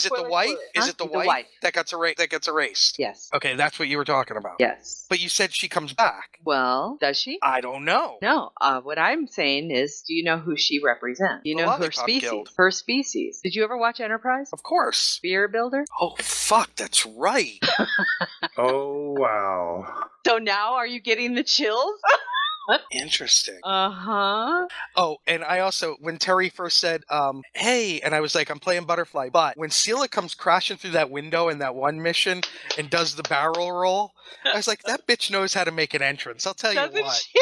it the wife?
spoilers.
Is it the
Huh?
wife that gets erased?
Yes.
Okay, that's what you were talking about.
Yes.
But you said she comes back.
Well, does she?
I don't know.
No. What I'm saying is, do you know who she represents? Do you
The
know her
Lollipop
species?
Guild.
Her species. Did you ever watch Enterprise?
Of course.
Spear Builder?
Oh, fuck, that's right.
Oh, wow.
So now are you getting the chills?
Interesting.
Uh-huh.
Oh, and I also, when Terry first said, hey, and I was like, I'm playing Butterfly, but when Sela comes crashing through that window in that one mission and does the barrel roll, I was like, that bitch knows how to make an entrance. I'll tell you
Doesn't
what.
she?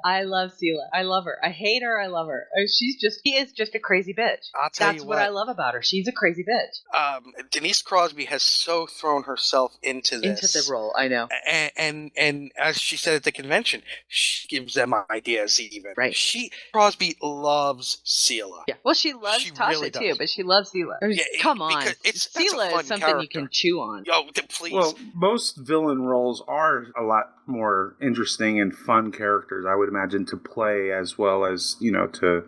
I love Sela. I love her. I hate her. I love her. She is just a crazy bitch.
I'll tell
That's
you
what I love about her. She's a crazy bitch.
Denise Crosby has so thrown herself into this.
Into the role, I know.
And as she said at the convention, she gives them ideas even.
Right.
Crosby loves Sela.
Yeah. Well, she loves Tasha
really
too,
does.
but she loves Sela.
Yeah,
Come on.
that's a
Sela
fun
is something
character.
you can chew on.
Oh, please.
Well, most villain roles are a lot more interesting and fun characters, I would imagine, to play as well as, to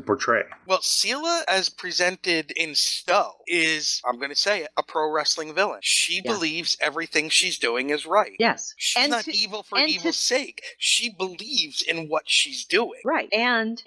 portray.
Well, Sela, as presented in Stowe, is, I'm going to say it, a pro wrestling villain. She believes everything she's doing is right.
Yes.
She's not evil for evil's sake. She believes in what she's doing.
Right. And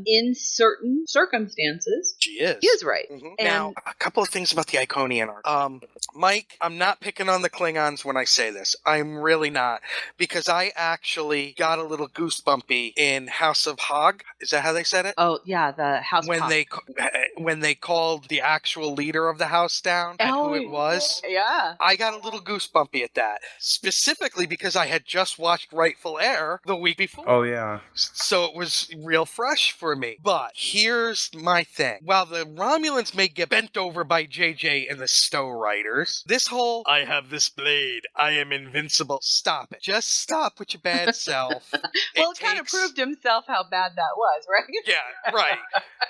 in certain circumstances,
She is.
she is right.
Mhm.
And
Now, a couple of things about the Iconian art. Mike, I'm not picking on the Klingons when I say this. I'm really not. Because I actually got a little goosebumpy in House of Hog. Is that how they said it?
oh yeah, the house
When they called the actual leader of the house down and who it was.
Yeah.
I got a little goosebumpy at that. Specifically because I had just watched Rightful Heir the week before.
Oh, yeah.
So it was real fresh for me. But here's my thing. While the Romulans may get bent over by JJ and the Stowe writers, this whole, I have this blade, I am invincible, stop it. Just stop with your bad self.
Well, it kind of proved himself how bad that was, right?
Yeah, right.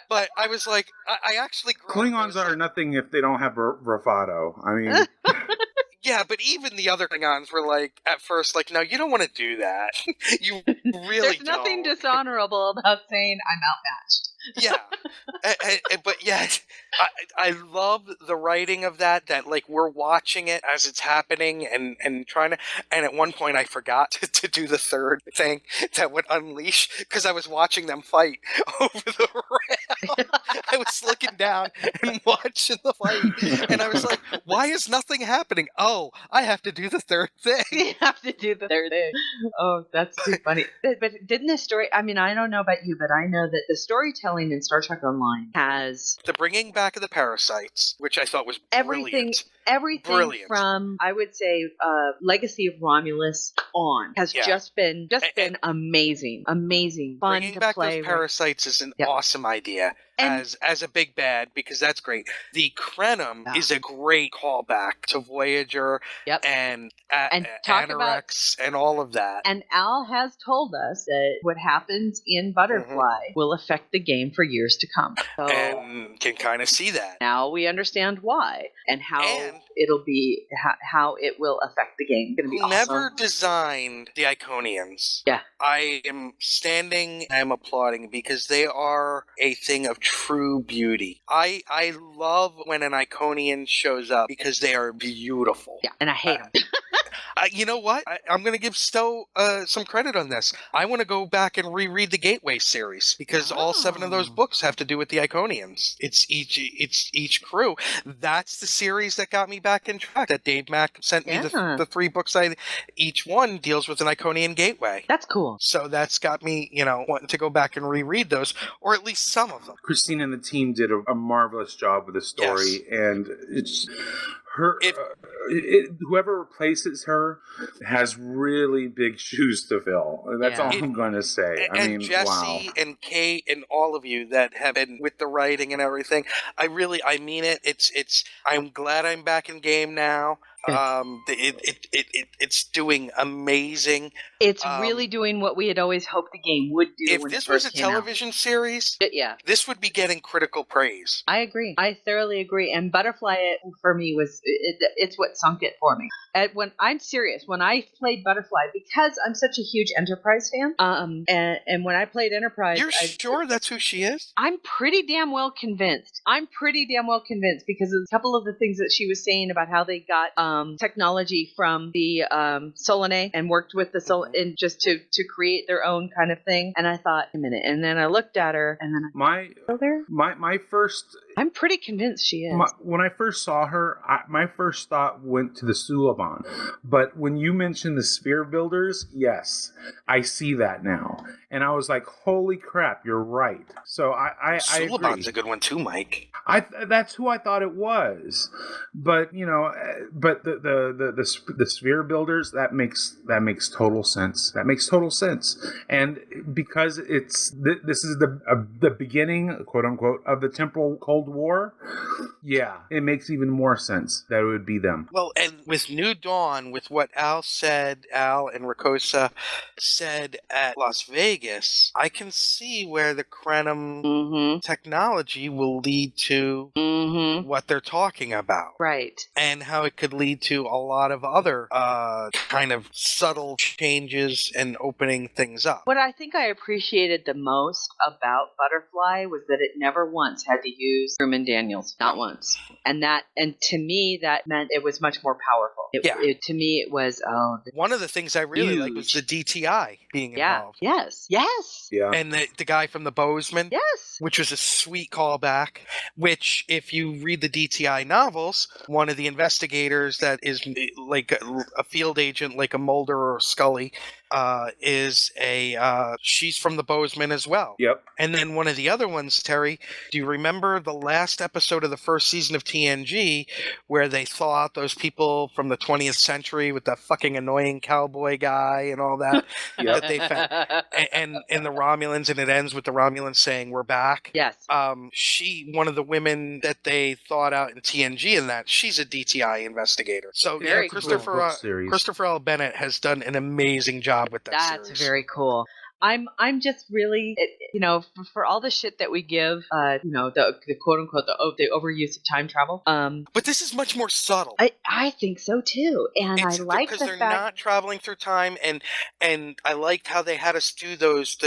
But I was like, I actually grew up-
Klingons are nothing if they don't have bravado. I mean...
Yeah, but even the other Klingons were like, at first, like, no, you don't want to do that. You really
There's nothing dishonorable about saying I'm outmatched.
Yeah. But yet, I love the writing of that, like, we're watching it as it's happening and trying to, and at one point I forgot to do the third thing that would unleash, because I was watching them fight over the rail. I was looking down and watching the fight, and I was like, why is nothing happening? Oh, I have to do the third thing.
You have to do the third thing. Oh, that's too funny. But didn't the story, I mean, I don't know about you, but I know that the storytelling in Star Trek Online has
the bringing back of the parasites, which I thought was brilliant.
Everything from, I would say, Legacy of Romulus on has just been amazing, fun
Bringing
to
back
play
those parasites is an awesome idea as a big bad, because that's great. The Krenim is a great callback to Voyager and
talk about,
Anorex and all of that.
And Al has told us that what happens in Butterfly will affect the game for years to come. So
and can kind of see that.
Now we understand why and how it'll be, how it will affect the game. It's gonna be
Whoever
awesome.
designed the Iconians,
yeah,
I am standing, I'm applauding, because they are a thing of true beauty. I love when an Iconian shows up because they are beautiful.
Yeah, and I hate them.
You know what? I'm going to give Stowe some credit on this. I want to go back and reread the Gateway series because all 7 of those books have to do with the Iconians. It's each crew. That's the series that got me back in track. That Dave Mack sent me the 3 books. Each one deals with an Iconian gateway.
That's cool.
So that's got me, wanting to go back and reread those, or at least some of them.
Christine and the team did a marvelous job with the story, and it's her. Whoever replaces her has really big shoes to fill. That's all I'm going to say. I mean,
Jesse
wow.
and Kate and all of you that have been with the writing and everything, I mean it. I'm glad I'm back in game now. It's doing amazing.
It's really doing what we had always hoped the game would do.
If this was a television series, this would be getting critical praise.
I agree. I thoroughly agree. And Butterfly, for me, it's what sunk it for me. When I'm serious, when I played Butterfly, because I'm such a huge Enterprise fan, and when I played Enterprise,
you're sure that's who she is?
I'm pretty damn well convinced. Because of a couple of the things that she was saying about how they got technology from the Solanae and worked with the and just to create their own kind of thing. And I thought, a minute, and then I looked at her, and then
my first.
I'm pretty convinced she is.
When I first saw her, my first thought went to the Suliban. But when you mentioned the Sphere Builders, yes, I see that now. And I was like, holy crap, you're right. So I
Suliban's a good one too, Mike.
That's who I thought it was. But, the Sphere Builders, that makes total sense. That makes total sense. And because this is the beginning, quote unquote, of the Temporal Cold War, it makes even more sense that it would be them.
Well, and with New Dawn, with what Al and Rakosa said at Las Vegas, I can see where the Krenim technology will lead to what they're talking about.
Right.
And how it could lead to a lot of other kind of subtle changes and opening things up.
What I think I appreciated the most about Butterfly was that it never once had to use Truman Daniels. Not once. And to me, that meant it was much more powerful. To me, it was,
one of the things I really liked was the DTI being involved.
Yes.
Yeah.
And the guy from the Bozeman.
Yes.
Which was a sweet callback, which if you read the DTI novels, one of the investigators that is like a field agent, like a Mulder or Scully, she's from the Bozeman as well.
Yep.
And then one of the other ones, Terry, do you remember the last episode of the first season of TNG where they thaw out those people from the 20th century with the fucking annoying cowboy guy and all that that they found, and the Romulans, and it ends with the Romulans saying we're back?
Yes.
One of the women that they thought out in TNG in that, she's a DTI investigator. So Christopher L. Bennett has done an amazing job with that series.
That's very cool. I'm just really, for all the shit that we give, the quote unquote, the overuse of time travel.
But this is much more subtle.
I think so too. And I like
because they're not traveling through time, and I liked how they had us do those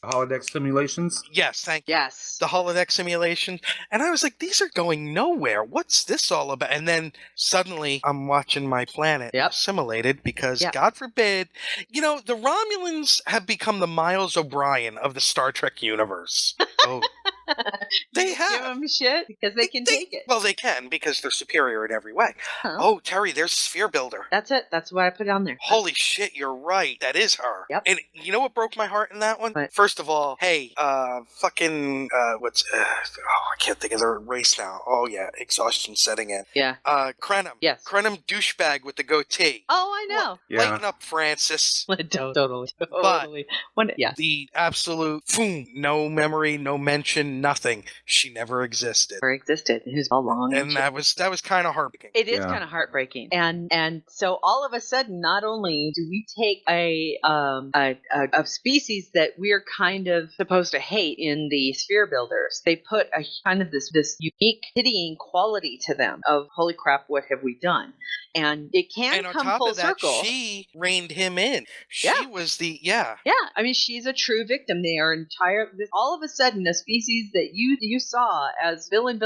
holodeck simulations.
Yes, thank you.
Yes.
The holodeck simulation. And I was like, these are going nowhere. What's this all about? And then suddenly I'm watching my planet assimilated because God forbid, the Romulans have become the Miles O'Brien of the Star Trek universe. Oh. They have.
Give them shit because they can take it.
Well, they can because they're superior in every way. Huh. Oh, Terry, there's Sphere Builder.
That's it. That's what I put on there.
Holy shit, you're right. That is her.
Yep.
And you know what broke my heart in that one?
What?
First of all, hey, I can't think of the race now. Oh, yeah, exhaustion setting in.
Yeah.
Krenim.
Yes.
Krenim douchebag with the goatee.
Oh, I know.
Lighten up, Francis.
Totally.
But the absolute no memory, no mention, nothing. She never existed.
It was all long.
And that was kind of heartbreaking.
It is kind of heartbreaking. And so all of a sudden, not only do we take a species that we're kind of supposed to hate in the Sphere Builders, they put a kind of this unique pitying quality to them of holy crap, what have we done? And it can come full circle.
She reined him in. She was the
Yeah, I mean, she's a true victim. They are all of a sudden, a species that you saw as villain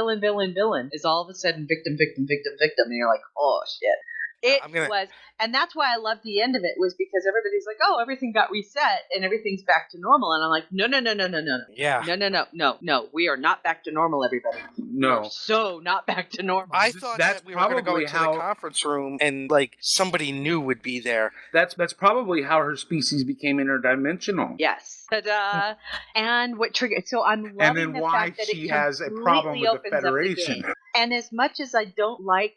is all of a sudden victim. And you're like, oh shit. It was, and that's why I loved the end of it, was because everybody's like, "Oh, everything got reset and everything's back to normal," and I'm like, "No,
Yeah,
no, we are not back to normal, everybody.
No,
so not back to normal."
I thought that we were going to go into the conference room and like somebody new would be there.
That's probably how her species became interdimensional.
Yes. Ta-da! And what triggered? So I'm loving
And then
the
why
fact that
she
it
has a problem
completely
with the
opens up the
Federation.
game. And as much as I don't like,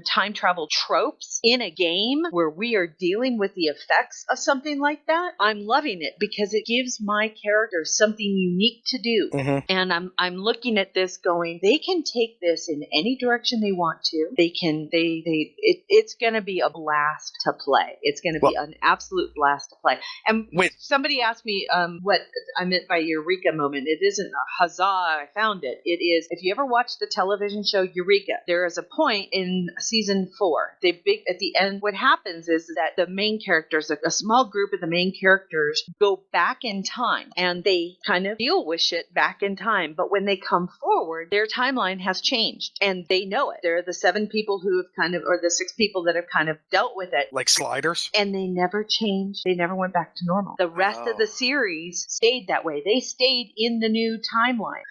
time travel tropes in a game where we are dealing with the effects of something like that, I'm loving it because it gives my characters something unique to do.
Mm-hmm.
And I'm looking at this going, they can take this in any direction they want to. It's going to be a blast to play. It's going to be an absolute blast to play. And somebody asked me what I meant by Eureka moment. It isn't a huzzah, I found it. It is, if you ever watched the television show Eureka, there is a point in season 4. At the end, what happens is that the main characters, a small group of the main characters, go back in time and they kind of deal with shit back in time. But when they come forward, their timeline has changed and they know it. They're the 7 people who have or the 6 people that have kind of dealt with it.
Like sliders?
And they never changed. They never went back to normal. The rest of the series stayed that way. They stayed in the new timeline.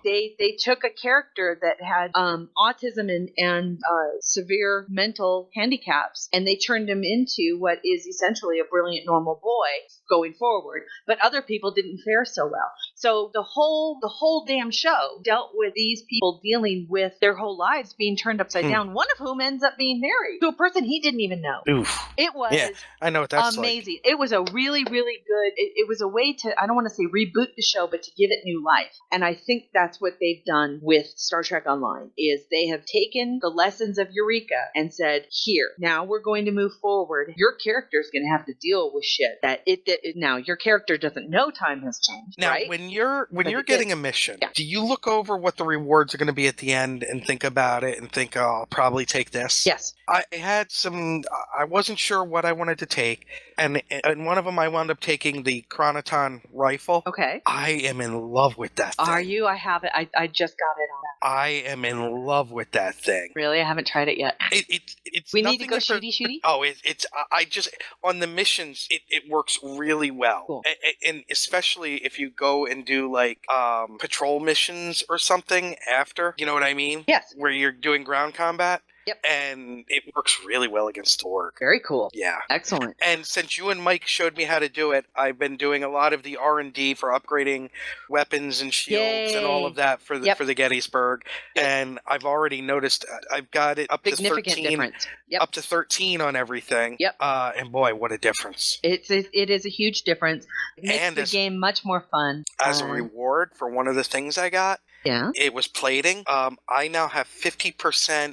They took a character that had autism and severe mental handicaps, and they turned him into what is essentially a brilliant normal boy going forward. But other people didn't fare so well. So the whole damn show dealt with these people dealing with their whole lives being turned upside down. One of whom ends up being married to a person he didn't even know.
Oof.
It was
I know what that's
amazing. It was a really, really good. It was a way to, I don't want to say reboot the show, but to give it new life. And I think that's what they've done with Star Trek Online. Is they have taken the lessons of Eureka and said, here, now we're going to move forward. Your character's going to have to deal with shit that now your character doesn't know time has changed.
Now,
right?
when you're getting a mission, do you look over what the rewards are going to be at the end and think about it and think, oh, I'll probably take this?
Yes.
I had I wasn't sure what I wanted to take, and one of them I wound up taking the Chronoton rifle.
Okay.
I am in love with that thing.
Are you? I have it. I just got it on that.
I am in love with that thing.
Really? I haven't tried it yet.
It's
we need to go shooty?
Oh, I just, on the missions, it works really well.
Cool.
And especially if you go and do like patrol missions or something after, you know what I mean?
Yes.
Where you're doing ground combat.
Yep.
And it works really well against Torg.
Very cool.
Yeah.
Excellent.
And since you and Mike showed me how to do it, I've been doing a lot of the R&D for upgrading weapons and shields and all of that for the Gettysburg. Yep. And I've already noticed I've got it up to 13.
Difference. Yep.
Up to 13 on everything.
Yep.
And boy, what a difference.
It is a huge difference. It makes the game much more fun.
As a reward for one of the things I got, it was plating. I now have 50%.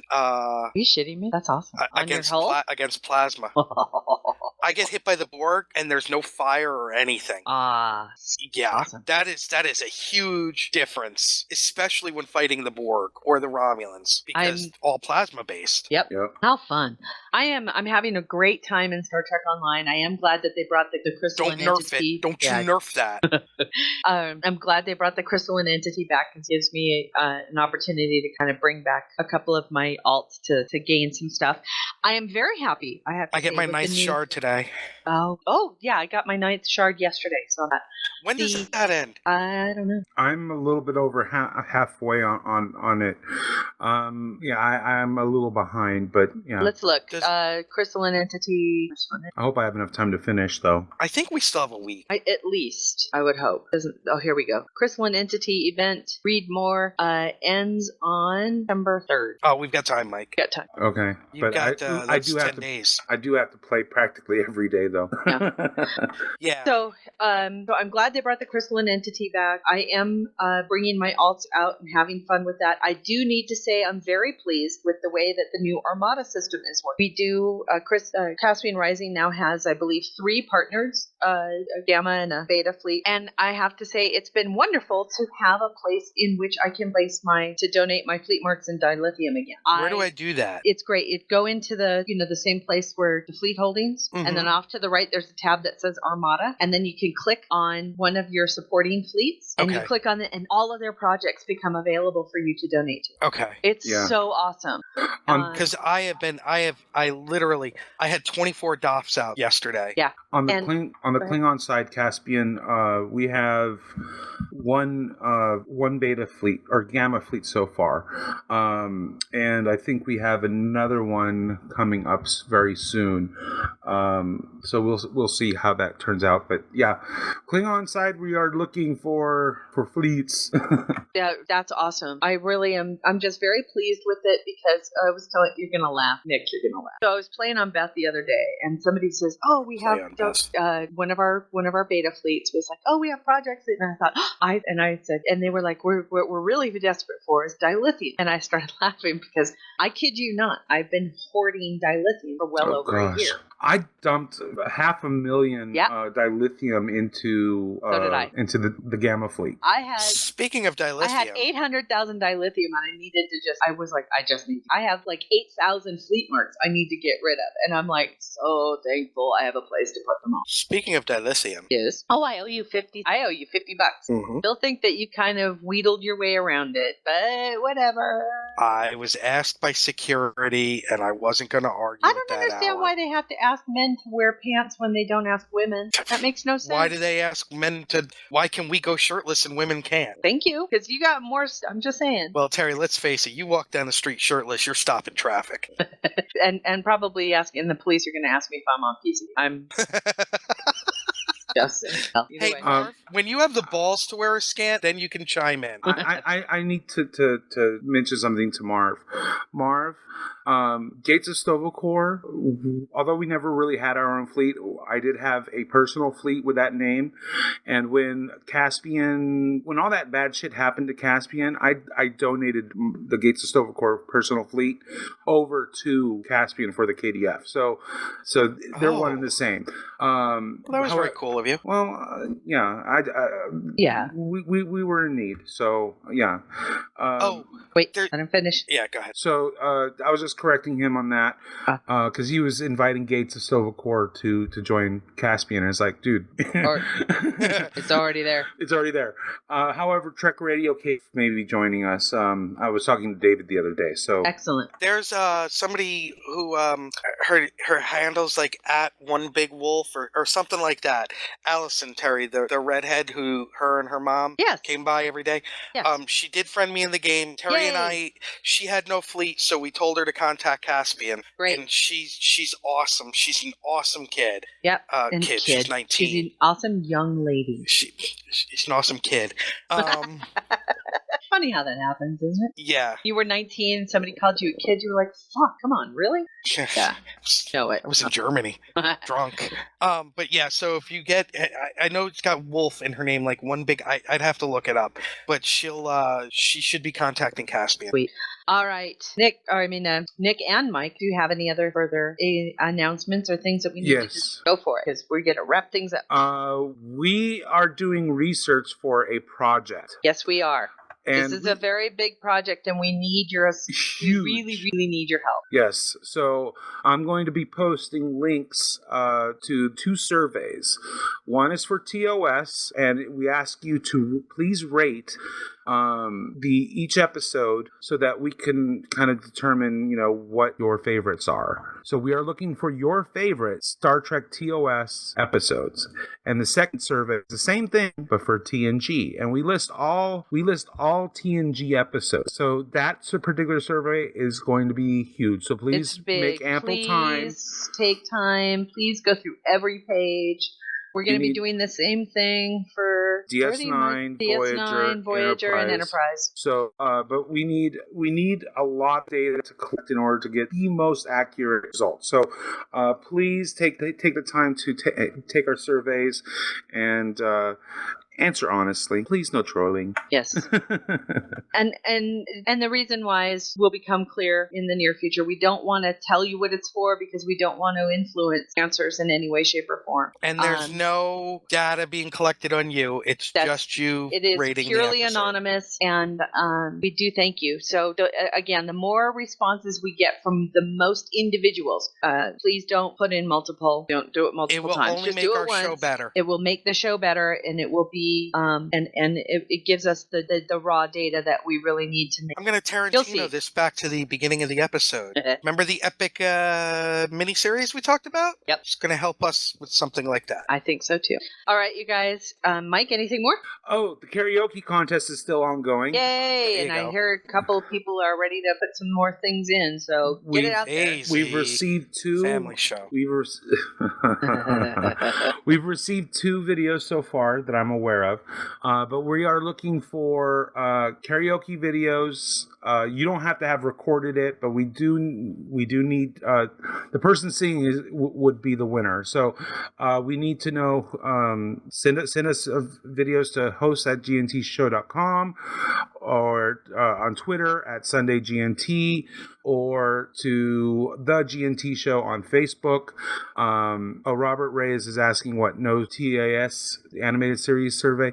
Are you shitting me? That's awesome.
Against plasma. I get hit by the Borg, and there's no fire or anything. Yeah,
awesome.
That is a huge difference, especially when fighting the Borg or the Romulans, because all plasma based.
Yep. How fun! I'm having a great time in Star Trek Online. I am glad that they brought the crystalline entity.
Don't nerf that.
I'm glad they brought the crystalline entity back. It gives me an opportunity to kind of bring back a couple of my alts to gain some stuff. I am very happy. I get
my 9th shard today.
Oh yeah, I got my 9th shard yesterday. So
when does that end?
I don't know.
I'm a little bit over halfway on it. I'm a little behind, but yeah.
Let's look. Crystalline entity.
I hope I have enough time to finish, though.
I think we still have a week.
At least, I would hope. Here we go. Crystalline entity event. Read more. Ends on September 3rd.
Oh, we've got time, Mike.
Got time.
Okay,
but
I do have
10 days.
I do have to play practically every day, though.
Yeah.
So I'm glad they brought the crystalline entity back. I am bringing my alts out and having fun with that. I do need to say I'm very pleased with the way that the new Armada system is working. We do Caspian Rising now has, I believe, 3 partners, a Gamma and a Beta fleet, and I have to say it's been wonderful to have a place in which I can to donate my fleet marks and dilithium again.
Where do I do that?
It's great. Go into the same place where the fleet holdings, and then off to the right, there's a tab that says Armada, and then you can click on one of your supporting fleets, and you click on it, and all of their projects become available for you to donate to.
Okay.
It's so awesome.
Because I had 24 DOFs out yesterday.
Yeah.
On the Klingon side, Caspian, we have one beta fleet or gamma fleet so far, and I think we have another one coming up very soon. So we'll see how that turns out. But yeah, Klingon side, we are looking for fleets.
Yeah, that's awesome. I really am. I'm just very pleased with it because I was telling you're gonna laugh, Nick. You're gonna laugh. So I was playing on Beth the other day, and somebody says, "Oh, we have one of our beta fleets was like, oh, we have projects." And I thought, I said, and they were like, we're really desperate for is dilithium. And I started laughing because I kid you not, I've been hoarding dilithium for well over a year.
I dumped 500,000 dilithium into into the gamma fleet.
Speaking of dilithium,
I had 800,000 dilithium, and I just need. I have like 8,000 fleet marks I need to get rid of, and I'm like so thankful I have a place to put them all.
Speaking of dilithium,
yes. Oh, I owe you $50.
Mm-hmm.
Still think that you kind of wheedled your way around it, but whatever.
I was asked by security, and I wasn't going to argue.
I don't understand why they have to ask men to wear pants when they don't ask women. That makes no sense.
Why do they ask men to? Why can we go shirtless and women can't?
Thank you, because you got more. I'm just saying.
Well, Terry, let's face it. You walk down the street shirtless, you're stopping traffic.
and probably asking the police are going to ask me if I'm on PC. I'm. Just saying.
Hey, Marv, when you have the balls to wear a skant, then you can chime in.
I need to mention something to Marv. Marv, Gates of Sto-vo-kor, although we never really had our own fleet, I did have a personal fleet with that name. And when all that bad shit happened to Caspian, I donated the Gates of Sto-vo-kor personal fleet over to Caspian for the KDF. So they're one and the same.
That was very cool of you.
Well,
yeah,
we were in need, so yeah.
Wait, let him finish.
Yeah, go ahead.
So I was just correcting him on that because he was inviting Gates of Sto-vo-kor to join Caspian, and it's like, dude,
it's already there.
It's already there. However, Trek Radio Cave may be joining us. I was talking to David the other day. So
excellent.
There's somebody who her handle's like at One Big Wolf or something like that. Allison, Terry, the redhead who her and her mom came by every day.
Yes.
She did friend me in the game. Terry and I, she had no fleet, so we told her to contact Caspian.
Great.
And she's awesome. She's an awesome kid.
Yep.
Kid. She's 19.
She's an awesome young lady.
She's an awesome kid.
Funny how that happens, isn't it?
Yeah.
You were 19, somebody called you a kid, you were like, fuck, come on, really? Yeah. Know it.
I was in Germany. Drunk. But yeah, so if you get, I know it's got Wolf in her name, like one big, I'd have to look it up, but she should be contacting Caspian.
Sweet. All right. Nick and Mike, do you have any other further announcements or things that we need to just go for it? Because we're going to wrap things up.
We are doing research for a project.
Yes, we are.
And
this is a very big project, and we need we really, really need your help.
Yes. So I'm going to be posting links to 2 surveys. One is for TOS, and we ask you to please rate each episode so that we can kind of determine, what your favorites are. So we are looking for your favorite Star Trek TOS episodes. And the second survey is the same thing, but for TNG. And we list all TNG episodes. So that particular survey is going to be huge. So please make ample time.
Please take time. Please go through every page. We're going to be doing the same thing for
DS9,
Voyager, and Enterprise.
So, but we need a lot of data to collect in order to get the most accurate results. So, please take the time to take our surveys and Answer honestly. Please, no trolling.
Yes. And the reason why is will become clear in the near future. We don't want to tell you what it's for because we don't want to influence answers in any way, shape, or form.
And there's no data being collected on you. It's just you rating the
purely
episode.
Anonymous, and we do thank you. So again, the more responses we get from the most individuals, please don't put in multiple. Don't do it multiple times.
It will only
Just
make
do it
our
once.
show better.
It will make the show better, and it will be and it gives us the raw data that we really need to make.
I'm going to Tarantino this back to the beginning of the episode. Remember the epic miniseries we talked about?
Yep.
It's going to help us with something like that.
I think so too. All right, you guys. Mike, anything more?
Oh, the karaoke contest is still ongoing.
Yay! And I hear a couple of people are ready to put some more things in, so get it out there.
We've received 2
family show.
We've received 2 videos so far that I'm aware of, but we are looking for karaoke videos. You don't have to have recorded it, but we do need the person singing would be the winner. So we need to know. Send us videos to host@gntshow.com or on Twitter @SundayGNT or to the GNT Show on Facebook. Robert Reyes is asking what no TAS animated series survey.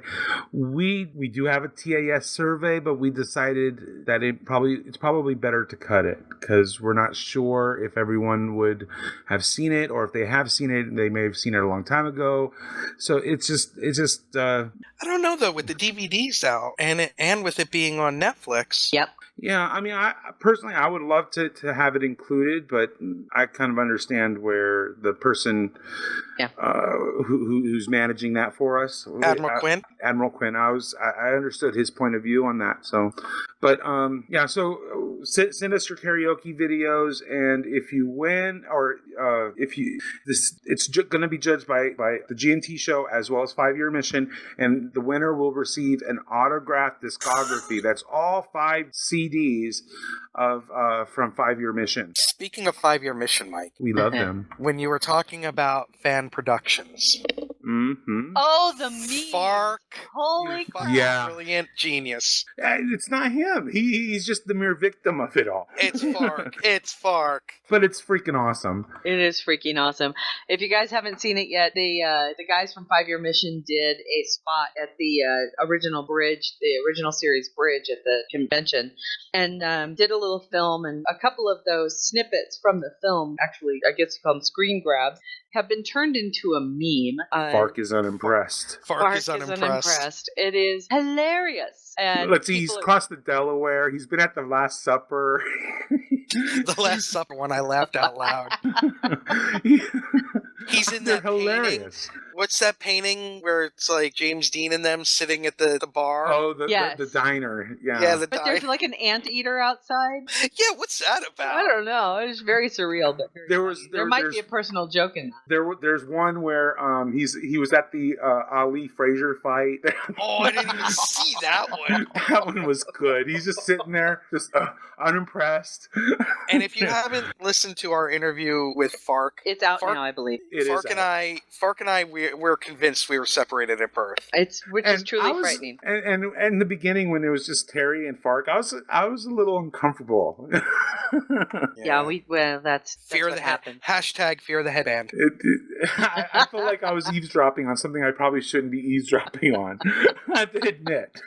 We do have a TAS survey, but we decided that it's probably better to cut it because we're not sure if everyone would have seen it, or if they have seen it, they may have seen it a long time ago. So it's just.
I don't know though, with the DVDs out and with it being on Netflix.
Yep.
Yeah, I mean, I personally would love to have it included, but I kind of understand where the person who's managing that for us, Admiral Quinn. I understood his point of view on that. So, but so send us your karaoke videos, and if you win, or it's going to be judged by the GNT Show as well as 5-Year Mission, and the winner will receive an autographed discography. That's all 5 CDs of from 5-Year Mission.
Speaking of 5-Year Mission, Mike,
we love them.
When you were talking about fan productions.
Mm-hmm.
Oh, the meme.
Fark.
Holy crap.
Yeah.
Brilliant genius.
It's not him. He's just the mere victim of it all.
It's Fark. It's Fark.
But it's freaking awesome.
It is freaking awesome. If you guys haven't seen it yet, the guys from 5-Year Mission did a spot at the original series bridge at the convention, and did a little film, and a couple of those snippets from the film, actually, I guess you call them screen grabs, have been turned into a meme.
Fark is unimpressed.
Fark is unimpressed.
It is hilarious. And
let's see, he's crossed the Delaware. He's been at the Last Supper.
The Last Supper when I laughed out loud. He's in that
hilarious.
Painting. What's that painting where it's like James Dean and them sitting at the bar?
Oh, the diner. Yeah.
Yeah,
but there's like an anteater outside.
Yeah, what's that about?
I don't know. It was very surreal, but there might be a personal joke in that.
There's one where he was at the Ali Frazier fight.
Oh, I didn't even see that one.
That one was good. He's just sitting there, just unimpressed.
And if you haven't listened to our interview with Fark,
it's out now, I believe.
Fark and I, we're convinced we were separated at birth.
Which is truly frightening.
And in the beginning, when it was just Terry and Fark, I was a little uncomfortable.
That's
fear
what happened.
Hashtag fear the headband.
I feel like I was eavesdropping on something I probably shouldn't be eavesdropping on. I have to admit.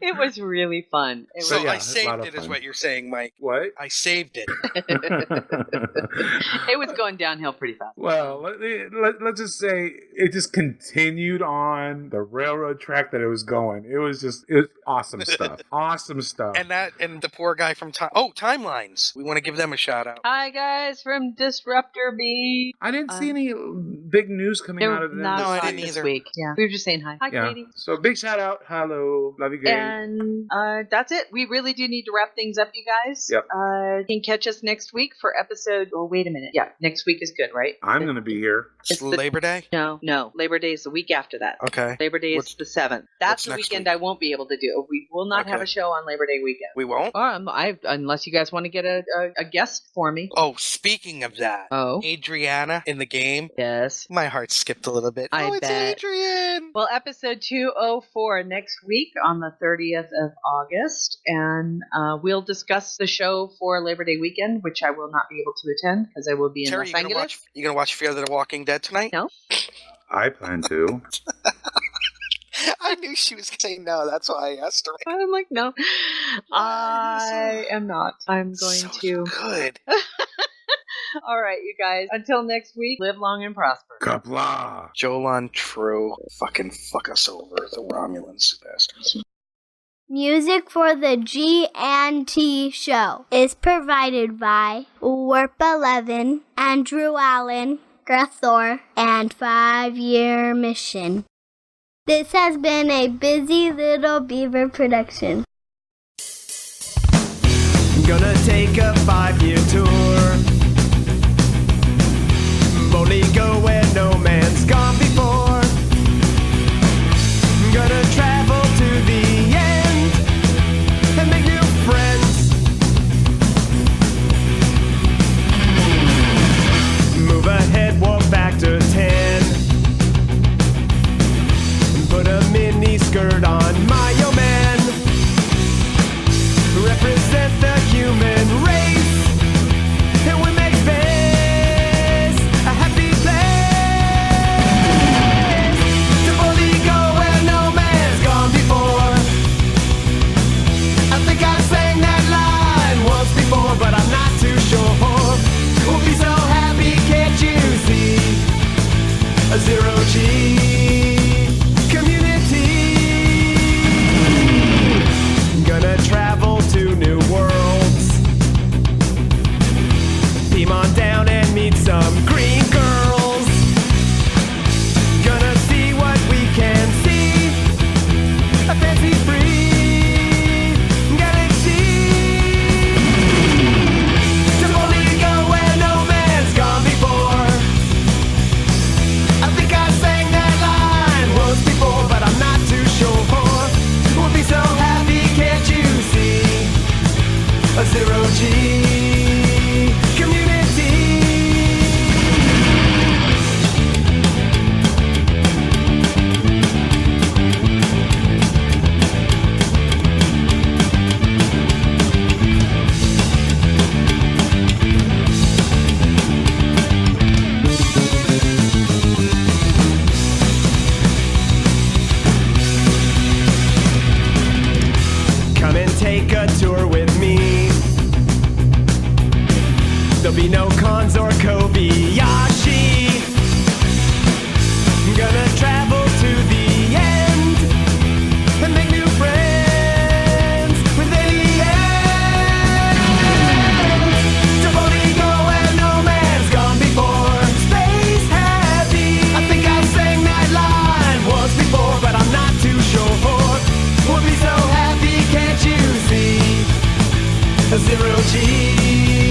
It was really fun.
I saved it, is what you're saying, Mike.
What?
I saved it.
It was going downhill pretty fast.
Well, let's just say it just continued on the railroad track that it was going. It was awesome stuff. Awesome stuff.
And the poor guy from Timelines. We want to give them a shout out.
Hi guys from Disruptor B.
I didn't see any big news coming out of them.
No,
I didn't
this
either.
week. Yeah, we were just saying hi. Hi, Katie.
So big shout out. Hello, love you guys.
And that's it. We really do need to wrap things up, you guys.
Yep.
You can catch us next week for episode. Oh, wait a minute. Yeah, next week is good, right?
I'm going to be here.
It's Labor Day?
No. No, Labor Day is the week after that.
Okay.
Labor Day is the 7th. That's the
next
weekend
week?
I won't be able to do. We will not have a show on Labor Day weekend.
We won't?
Unless you guys want to get a guest for me.
Oh, speaking of that.
Oh?
Adriana in the game.
Yes.
My heart skipped a little bit.
I
it's
bet.
Adrian!
Well, episode 204 next week on the 30th of August. And we'll discuss the show for Labor Day weekend, which I will not be able to attend because I will be in
Terry,
Los Angeles.
you gonna watch Fear the Walking Dead tonight?
No.
I plan to.
I knew she was gonna say no. That's why I asked her.
I'm like, no. I am not. I'm going to.
Good.
All right, you guys. Until next week, live long and prosper.
Kapla!
Jolan True. Fucking fuck us over, the Romulans bastards.
Music for the G&T show is provided by Warp 11, Andrew Allen, Grethor, and 5 Year Mission. This has been a Busy Little Beaver production.
Gonna take a 5-year tour. Boldly go where no man's gone before. Gonna travel to the end and make new friends. Move ahead, walk back to 10. Put a mini skirt on my yo man. Represent the human race. And we make space a happy place. To boldly go where no man's gone before. I think I sang that line once before, but I'm not too sure. We'll be so happy, can't you see? A zero-G community. Gonna travel to new worlds. Beam on down and meet some green girls. Gonna see what we can see. A fancy-free galaxy. To boldly go where no man's gone before. I think I sang that line once before, but I'm not too sure. We'll be so happy, can't you see? A zero-G community. Come and take a tour with me. There'll be no cons or Kobayashi. Gonna travel to the end and make new friends with aliens. To boldly go where no man's gone before. Space happy. I think I sang that line once before, but I'm not too sure. We'll be so happy, can't you see? A zero-G